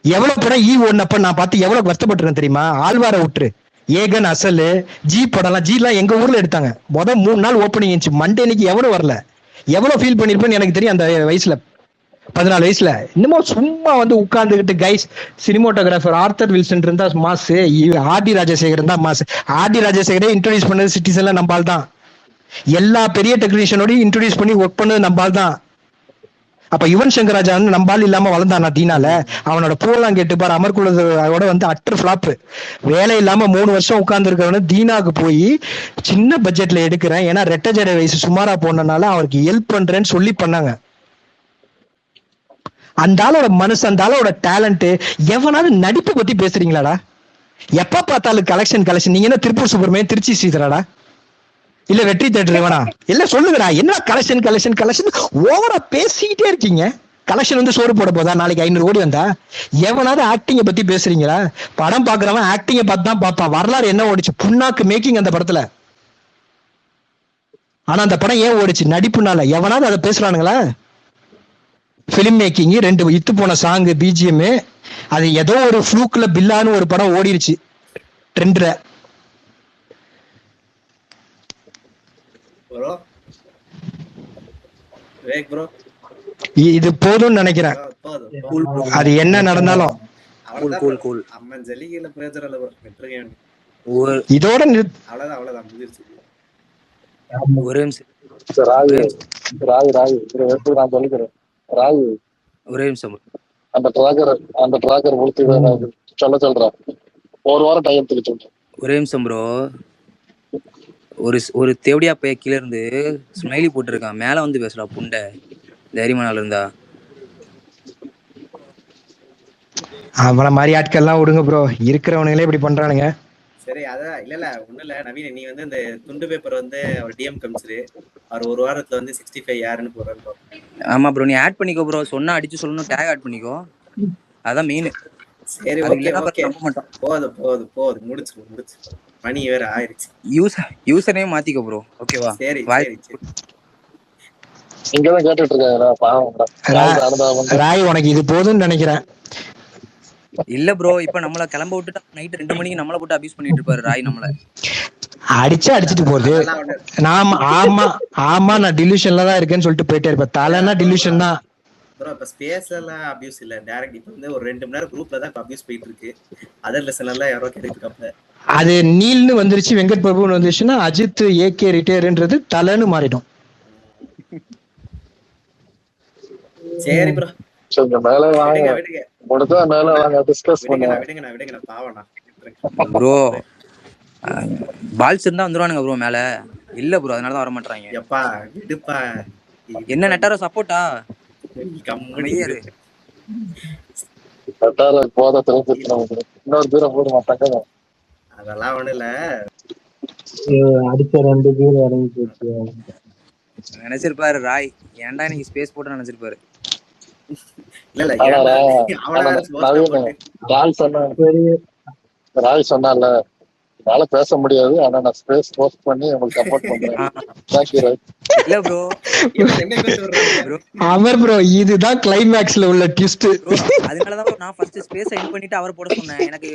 எவ்வளவு படம் ஓடினப்ப நான் பார்த்து எவ்வளவு கஷ்டப்பட்டிருக்கேன் தெரியுமா? ஆழ்வார விட்டுரு, ஏகன், அசலு, ஜி படம்லாம். ஜி எல்லாம் எங்க ஊர்ல எடுத்தாங்க. 3 நாள் ஓப்பனிங் இருந்துச்சு. மண்டே அன்னைக்கு எவ்வளவு வரல, எவ்வளவு ஃபீல் பண்ணிருப்பேன்னு எனக்கு தெரியும். அந்த வயசுல 14 வயசுல இன்னமும் சும்மா வந்து உட்கார்ந்துகிட்டு கைஸ், சினிமோட்டோகிராஃபர் ஆர்த்தர் வில்சன் இருந்தா மாஸ், ஆர்டி ராஜசேகரன் தான் மாஸ். ஆர்டி ராஜசேகரே இன்ட்ரோடியூஸ் பண்ணது சிட்டிசன்ல நம்பால் தான். எல்லா பெரிய டெக்னீஷியனோடய இன்ட்ரோடியூஸ் பண்ணி ஒர்க் பண்ணது நம்பால் தான். அப்ப யுவன் சங்கர் ராஜா வந்து நம்பால் இல்லாம வளர்ந்தானா தீனால? அவனோட பூவெல்லாம் கேட்டு பாரு. அமர்குலதோட வந்து அட்டர் ஃபிளாப். வேலை இல்லாம 3 வருஷம் உட்கார்ந்து இருக்கிறவன தீனாக்கு போய் சின்ன பட்ஜெட்ல எடுக்கிறேன், ஏன்னா ரெட்ட ஜடை வயசு சுமாரா போனனால அவருக்கு ஹெல்ப் பண்றேன்னு சொல்லி பண்ணாங்க. அந்த ஆளோட மனசு, அந்த ஆளோட டேலண்ட். எவனாவது நடிப்பை பத்தி பேசுறீங்களாடா? எப்ப பார்த்தாலும் கலெக்ஷன். நீங்க என்ன திருப்பூர் சுப்பிரமணியன், திருச்சி ஸ்ரீதராடா, இல்ல வெற்றி தேட்டர் வேணா இல்ல சொல்லுங்கடா. என்ன கலெக்ஷன் ஓவரா பேசிக்கிட்டே இருக்கீங்க. கலெக்ஷன் வந்து சோறு போட போதா? நாளைக்கு 500 கோடி வந்தா? எவனாவது ஆக்டிங்க பத்தி பேசுறீங்களா? படம் பாக்குறவன் ஆக்டிங்க பார்த்து தான் பார்ப்பான். வரலாறு என்ன ஓடிச்சு? புண்ணாக்கு மேக்கிங் அந்த படத்துல. ஆனா அந்த படம் ஏன் ஓடிச்சு? நடிப்புனால. எவனாவது அதை பேசுறானுங்களா? பிலிம் மேக்கிங், 2 இத்து போன சாங், பிஜிஎம். அது ஏதோ ஒரு ஃப்ளூக்ல பில்லான்னு ஒரு படம் ஓடிருச்சு ட்ரெண்ட்ல. இது போதும்னு நினைக்கிறேன். கூல் ப்ரோ அது என்ன நடந்தாலும் அவ்வளவுதான் கூல் bro. கூல் அம்மன் ஜல்லிக்கல பிரயோஜனம் இல்ல bro. விட்டுருங்க. ஒரு இதோட அவ்வளவுதான் முடிஞ்சிருச்சு. ஒரே நிமிஷம் சரி, ராகு ஒரே நிமிஷம் ராகு ராகு இதை எடுத்து நான் சொல்லிக்கிறேன். ராகு ஒரே நிமிஷம் bro. அந்த டிராக்கர் கொடுத்து சொல்றேன். ஒரு வாரம் டைம் எடுத்துக்க சொல்றேன். ஒரே நிமிஷம் ப்ரோ. ஒரு தேவடியா பைய கீழ இருந்து ஸ்மைலி போட்டுருக்கான், மேல வந்து பேசுறா புண்டை, தைரியமானால இருந்தா. அவள மாதிரி ஆட்கள்லாம் விடுங்க ப்ரோ, இருக்கிறவனுங்களே இப்படி பண்றானுங்க. சரி அதான் இல்ல ஒண்ணும் இல்ல நவீன், நீ வந்து இந்த துண்டு பேப்பர் வந்து அவர் டிஎம் கமிச்சிரு. அவர் ஒரு வாரத்துல வந்து 65 யாருன்னு போறாரு. ஆமா ப்ரோ, நீ ஆட் பண்ணிக்கோ ப்ரோ. சொன்னா அடிச்சு சொல்லணும், டேக் ஆட் பண்ணிக்கோ, அதான் மெயின். சரி ஓகே நம்ப மாட்டோம். போதும் முடிச்சு மணி வேற ஆயிருச்சு. யூசர் நேம் மாத்திக்கோ ப்ரோ, ஓகேவா? சரி இங்கதான் கேட்டுட்டு இருக்காங்க. ராய் உனக்கு இது போதும்னு நினைக்கிறேன். இல்ல ப்ரோ, இப்ப நம்மள கிளம்ப விட்டுட்டு நைட் 2 மணிக்கு நம்மள போட்டு அபியூஸ் பண்ணிட்டு இருப்பாரு ராய். நம்மள அடிச்சுட்டு போகுது. ஆமா நான் டிலூஷன்ல தான் இருக்கேன்னு சொல்லிட்டு போயிட்டே இருப்பேன். தலைனா டிலூஷன் தான் ப்ரோ. இப்ப ஸ்பேஸ்ல அபியூஸ் இல்ல, டைரக்ட். இப்ப வந்து ஒரு 2 மணி நேரம் குரூப்ல தான் அபியூஸ் போயிட்டு இருக்கு. அதர் லெசன் எல்லாம் யாரோ கேட்டுருக்காப்ல. அது நீல்னு வந்துருச்சு, வெங்கட் பிரபுன்னு வந்துருச்சுன்னா அஜித் ஏகே ரிட்டையர்ன்றது தலைன்னு மாறிடும். சரி ப்ரோ, மேல வாங்க, முடிஞ்சா மேல வாங்க, டிஸ்கஸ் பண்ணுங்க. விடுங்க பாவனா ப்ரோ. பால்ஸ் இருந்தா வந்துருவானுங்க ப்ரோ மேல. இல்ல ப்ரோ, அதனால தான் வர மாட்டாங்க. எப்பா விடுப்பா. என்ன நெட்டாரோ சப்போர்ட்டா? கம்முனியாரு. நெட்டாரோ போத தெரிஞ்சிருக்கணும். இன்னொரு தூரம் போட மாட்டாங்க. அதெல்லாம் ஒண்ணு இல்ல. அடிச்ச 2 பேர் இறங்கி போச்சு. நினைச்சிருப்பாரு ராய், ஏன்டா இன்னைக்கு ஸ்பேஸ் போட்டு நினைச்சிருப்பாரு. இல்ல ராய் சொன்னால என்னால பேச முடியாது, ஆனா நான் ஸ்பேஸ் போஸ்ட் பண்ணி உங்களுக்கு சப்போர்ட் பண்றேன். இல்ல ப்ரோ அமர் ப்ரோ, இதுதான் கிளைமேக்ஸ்ல உள்ள ட்விஸ்ட். அதனாலதான் நான் ஃபர்ஸ்ட் ஸ்பேஸ் எண்ட் பண்ணிட்டு அவர் போட சொன்னேன். எனக்கு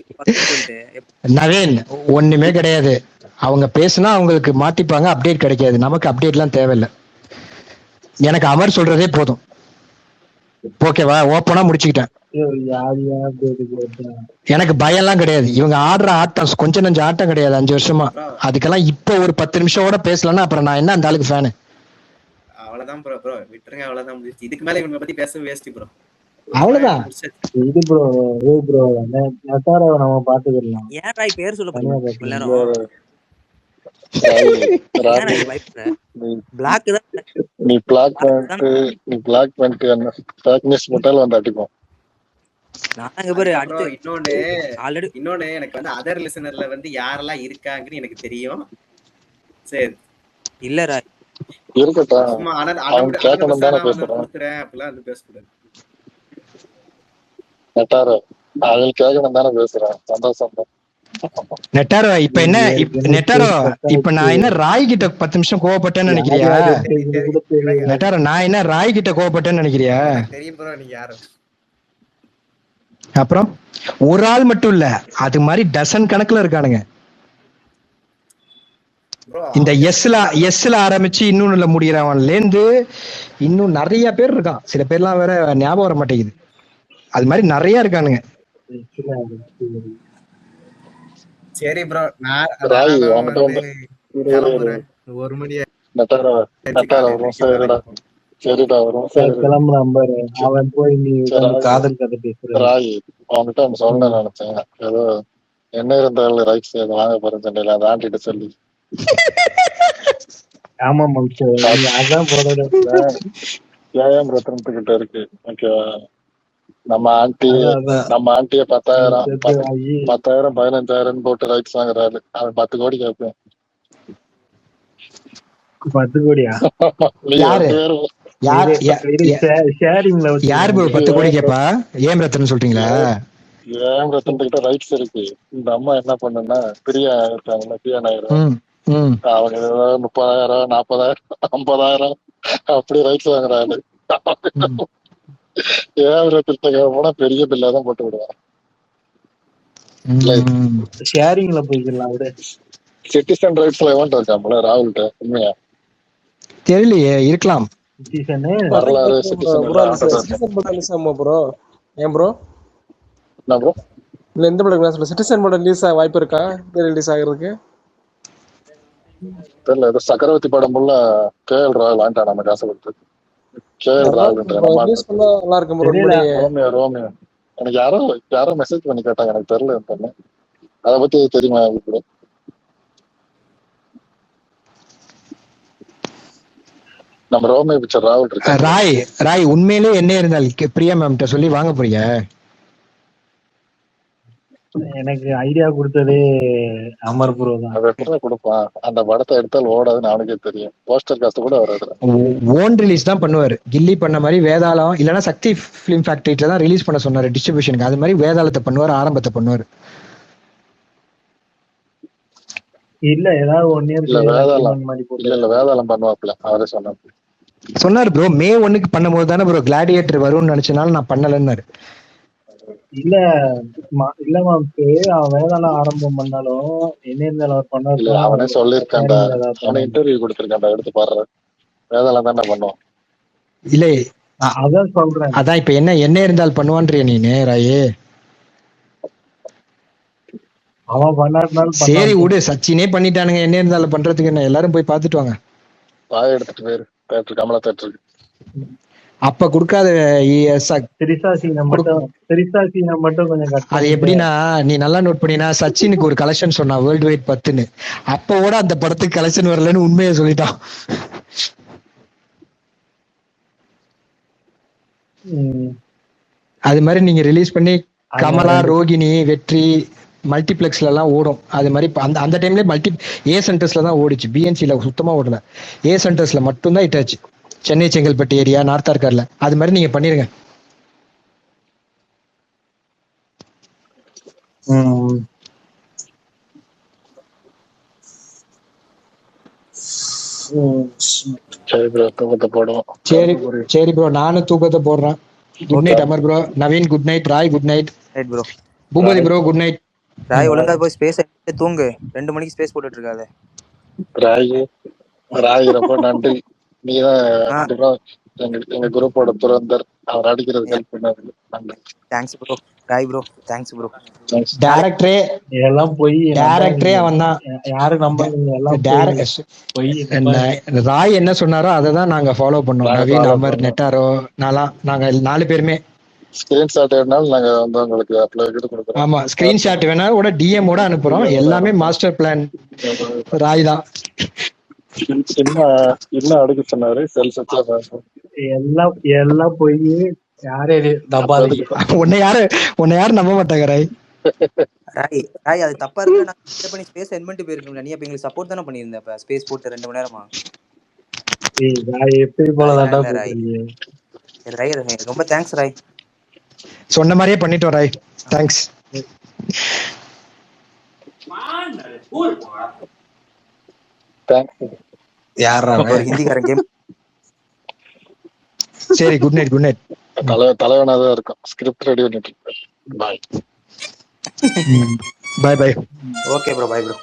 நவீன் ஒண்ணுமே கிடையாது. அவங்க பேசினா அவங்களுக்கு மாத்திப்பாங்க, அப்டேட் கிடைக்காது. நமக்கு அப்டேட்லாம் தேவையில்லை. எனக்கு அமர் சொல்றதே போதும். ஓகேவா? ஓப்பனா முடிச்சுக்கிட்டேன். எனக்கு பயம் எல்லாம் கிடையாது. இவங்க ஆடுற ஆட்டம் கொஞ்சம் நஞ்ச ஆட்டம் கிடையாது 5 வருஷமா. அதுக்கெல்லாம் இப்ப ஒரு 10 நிமிஷம் பேசலன்னா அப்புறம் நான் என்ன அந்த ஆளுக்கு ஃபேனு? அவ்வளவுதான் ப்ரோ விட்டுருங்க, அவ்வளவுதான் முடிச்சு. இதுக்கு மேல இவங்க பத்தி பேச வேஸ்ட் ப்ரோ. அவ்வளவுதான். இது ப்ரோ நெட்டாரோ நம்ம பாத்துக்கலாம். ஏன் ராய் பேர் சொல்ல எல்லாரும் நீ பிளாக் பண்ணிட்டு வந்து அடிப்போம். இன்னொன்னு எனக்கு வந்து அதர் லிசனர்ல வந்து யாரெல்லாம் இருக்காங்கன்னு எனக்கு தெரியும். சரி இல்ல ராய் இருக்கட்டும், கேட்கணும் தானே பேசுறேன். அப்படிலாம் வந்து பேசக்கூடாது. நெட்டாரோ அதில் கேட்கணும் தானே பேசுறேன். சந்தோஷம் தான். நெட்டாரோ இப்ப என்ன? நெட்டாரோ இப்ப நான் என்ன ராய் கிட்ட 10 நிமிஷம் கோவப்பட்டேன்னு நினைக்கிறியா? நெட்டாரோ நான் என்ன ராய் கிட்ட கோவப்பட்டேன்னு நினைக்கிறியா? தெரியும் ப்ரோ நீங்க யாரு. அப்புறம் ஒரு ஆள் மட்டும் இல்ல, அது மாதிரி டசன் கணக்குல இருக்கானுங்க. இந்த எஸ்ல ஆரம்பிச்சு இன்னொன்னுல முடிகிறவன்ல இருந்து இன்னும் நிறைய பேர் இருக்கான். சில பேர்லாம் வேற ஞாபகம் வர மாட்டேங்குது. அது மாதிரி நிறைய இருக்கானுங்க. சரி ப்ரோ, நான் ஒரு மணி அவன் போய் நீ காதல் கதை பேசுற. ராய் அவன்கிட்ட அவன் சொல்ல நினைச்சேன். ஏதோ என்ன இருந்தாலும் ரைட்ஸ் வாங்க போறேன் சொன்னேன், அதை ஆண்டிட்டு சொல்லி. ஆமா அதான் ஏஎம் ரத்னத்துக்கிட்ட இருக்கு. ஓகேவா? நம்ம ஆண்டிய 10,000 15,000 போட்டு ரைட்ஸ் வாங்குறாரு. அவன் 10 கோடி கேட்பேன். 10 கோடியா? யாரு ப்ரோ 10 கோடி கேப்பா? ஏஎம் ரத்னன் சொல்றீங்களா? ஏஎம் ரத்னத்துக்கிட்ட ரைட்ஸ் இருக்கு. இந்த அம்மா என்ன பண்ணுன்னா, பிரியா இருக்காங்கல்ல, பிரியா நாயர், அவங்க 30,000 40,000 50,000 அப்படி ரைட்ஸ் வாங்குறாரு. போனா பெரிய பில்லா தான் போட்டு விடுவான். ஷேரிங்ல போய்க்கலாம். Citizen ரைட்ஸ்ல event இருக்காமல ராகுல்கிட்ட? உண்மையா தெரியலையே, இருக்கலாம். வரலாறு ப்ரோ ஏன் ப்ரோ? என்ன ப்ரோ? இல்ல இந்த படம் சொல்ல சிட்டிசன் படம் ரிலீஸ் ஆக வாய்ப்பு இருக்கா? ரிலீஸ் ஆகிறதுக்கு தெரியல, ஏதோ சக்கரவர்த்தி படம் உள்ள KL ராகுல் வாங்கிட்டான் நம்ம காசை கொடுத்து. KL ராகுல்ன்ற நம்ம ரிலீஸ் பண்ணா நல்லா இருக்கும் ப்ரோ. தெரியல. ரோமியோ ரோமியோ எனக்கு யாரோ மெசேஜ் பண்ணி கேட்டாங்க, எனக்கு தெரியல பண்ண. அதை பத்தி தெரியுமா இப்போ? நம்ம ரோமியோ பிக்சர் ராகுல் இருக்கு. ராய் உண்மையிலே என்ன இருந்தால் பிரியா மேம் சொல்லி வாங்க போறீங்க? எனக்கு ஐடியா கொடுத்ததே அமர் ப்ரோ தான். அதை எப்படி கொடுப்பான்? அந்த படத்தை எடுத்தால் ஓடாதுன்னு அவனுக்கே தெரியும். போஸ்டர் காஸ்ட் கூட வராது. ஓன் ரிலீஸ் தான் பண்ணுவாரு. கில்லி பண்ண மாதிரி வேதாளம் இல்லைன்னா சக்தி பிலிம் ஃபேக்டரியில தான் ரிலீஸ் பண்ண சொன்னாரு டிஸ்ட்ரிபியூஷனுக்கு. அது மாதிரி வேதாளத்தை பண்ணுவாரு, ஆரம்பத்தை பண்ணுவாரு. இல்ல ஏதாவது 1 இயர் இல்ல வேதாளம் பண்ணுவாப்ல, அவரே சொன்னாரு ப்ரோ. May 1 பண்ணும்போது தானே ப்ரோ கிளாடியேட்டர் வரும்னு நினைச்சனால நான் பண்ணலன்னாரு. இல்ல மாம்சு, அவன் வேதாளம் ஆரம்பம் பண்ணாலும் என்ன இருந்தாலும் அவர் இல்ல பண்ணாரு. அவனே சொல்லியிருக்கான்டா, அவனை இன்டர்வியூ கொடுத்திருக்கான்டா, எடுத்து பாடுற. வேதாளம் தானே பண்ணுவான். இல்ல அதான் சொல்றேன். அதான் இப்ப என்ன இருந்தால் பண்ணுவான்றிய நீனு ராயே? அவன் பண்ணாருனாலும் சரி விடு, சச்சினே பண்ணிட்டானுங்க, என்ன இருந்தாலும் பண்றதுக்கு என்ன? எல்லாரும் போய் பாத்துட்டு வாங்க. பாய எடுத்துட்டு போயிரு தேட்டர், கமலா தேட்டருக்கு. அப்ப கொடுக்காத திரிசா சீனை மட்டும் கொஞ்சம் கஷ்டம். அது எப்படின்னா, நீ நல்லா நோட் பண்ணினா, சச்சினுக்கு ஒரு கலெக்ஷன் சொன்னா வேர்ல்டு வைட் 10ன்னு. அப்போட அந்த படத்துக்கு கலெக்ஷன் வரலன்னு உண்மையை சொல்லிட்டான். அது மாதிரி நீங்க ரிலீஸ் பண்ணி கமலா, ரோகிணி, வெற்றி மல்டிபிளெக்ஸ்ல எல்லாம் ஓடும். அது மாதிரி அந்த டைம்ல ஏ சென்டர்ஸ்ல தான் ஓடிச்சு. பிஎன்சில சுத்தமா ஓடல. ஏ சென்டர்ஸ்ல மட்டும்தான் ஹிட் ஆச்சு. சென்னை செங்கல்பட்டு ஏரியா, நார்த் ஆர்கார்ல. அது மாதிரி நீங்க பண்ணிருங்க. சரி ப்ரோ, தூக்கத்தை போடுவோம். சரி ப்ரோ, நானும் தூக்கத்தை போடுறேன். Good night Amar bro. Naveen good night. Roy good night. Bro Boopathi bro good night. Roy ஒழுங்கா போய் ஸ்பேஸ் தூங்கு. 2 மணிக்கு ஸ்பேஸ் போட்டுட்டு இருக்காத. ராய் ரொம்ப நன்றி. நீதான் எங்க குரூப்போட துரந்தர். அவர் அடிக்கிறது ஹெல்ப் பண்ணாரு. நன்றி. Thanks bro. Roy bro thanks bro. டைரக்டரே எல்லாம் போய் அவன் தான். யாரு நம்புறீங்க? எல்லாம் ராய் என்ன சொன்னாரோ அதை தான் நாங்க ஃபாலோ பண்ணோம். நவீன், அமர், நெட்டாரோ, நாங்க 4 பேருமே ஸ்கிரீன்ஷாட் வேணாலும் நாங்க வந்து உங்களுக்கு அப்லோட் கொடுக்குறோம். ஆமா, ஸ்கிரீன்ஷாட் வேணாலும் கூட DM ஓட அனுப்புறோம். எல்லாமே மாஸ்டர் பிளான் ராய் தான். என்ன அடுக்க சொன்னாரு? செல்ஸ் எல்லாம் போய் யாரு உன்னை யாரு நம்ப மாட்டாங்க ராய். ராய் அது தப்பா இருக்கு. நான் கிளிக் பண்ணி ஸ்பேஸ் சென்ட் பண்ணிட்டு போயிருக்கேன். நீ அப்ப எங்களுக்கு சப்போர்ட் தானே பண்ணியிருந்த. அப்ப ஸ்பேஸ் போட்டு 2 மணி நேரமா. எப்படி போல ராய் ரொம்ப தேங்க்ஸ் ராய். சொன்ன மாதிரியே பண்ணிட்டோம் ராய். தேங்க்ஸ். யாரா ஹிந்திக்காரன் கேம். சரி குட் நைட். Good night. தலைவனாதான் இருக்கும். ஸ்கிரிப்ட் ரெடி பண்ணிட்டு. Bye. Bye. Okay bro. Bye bro.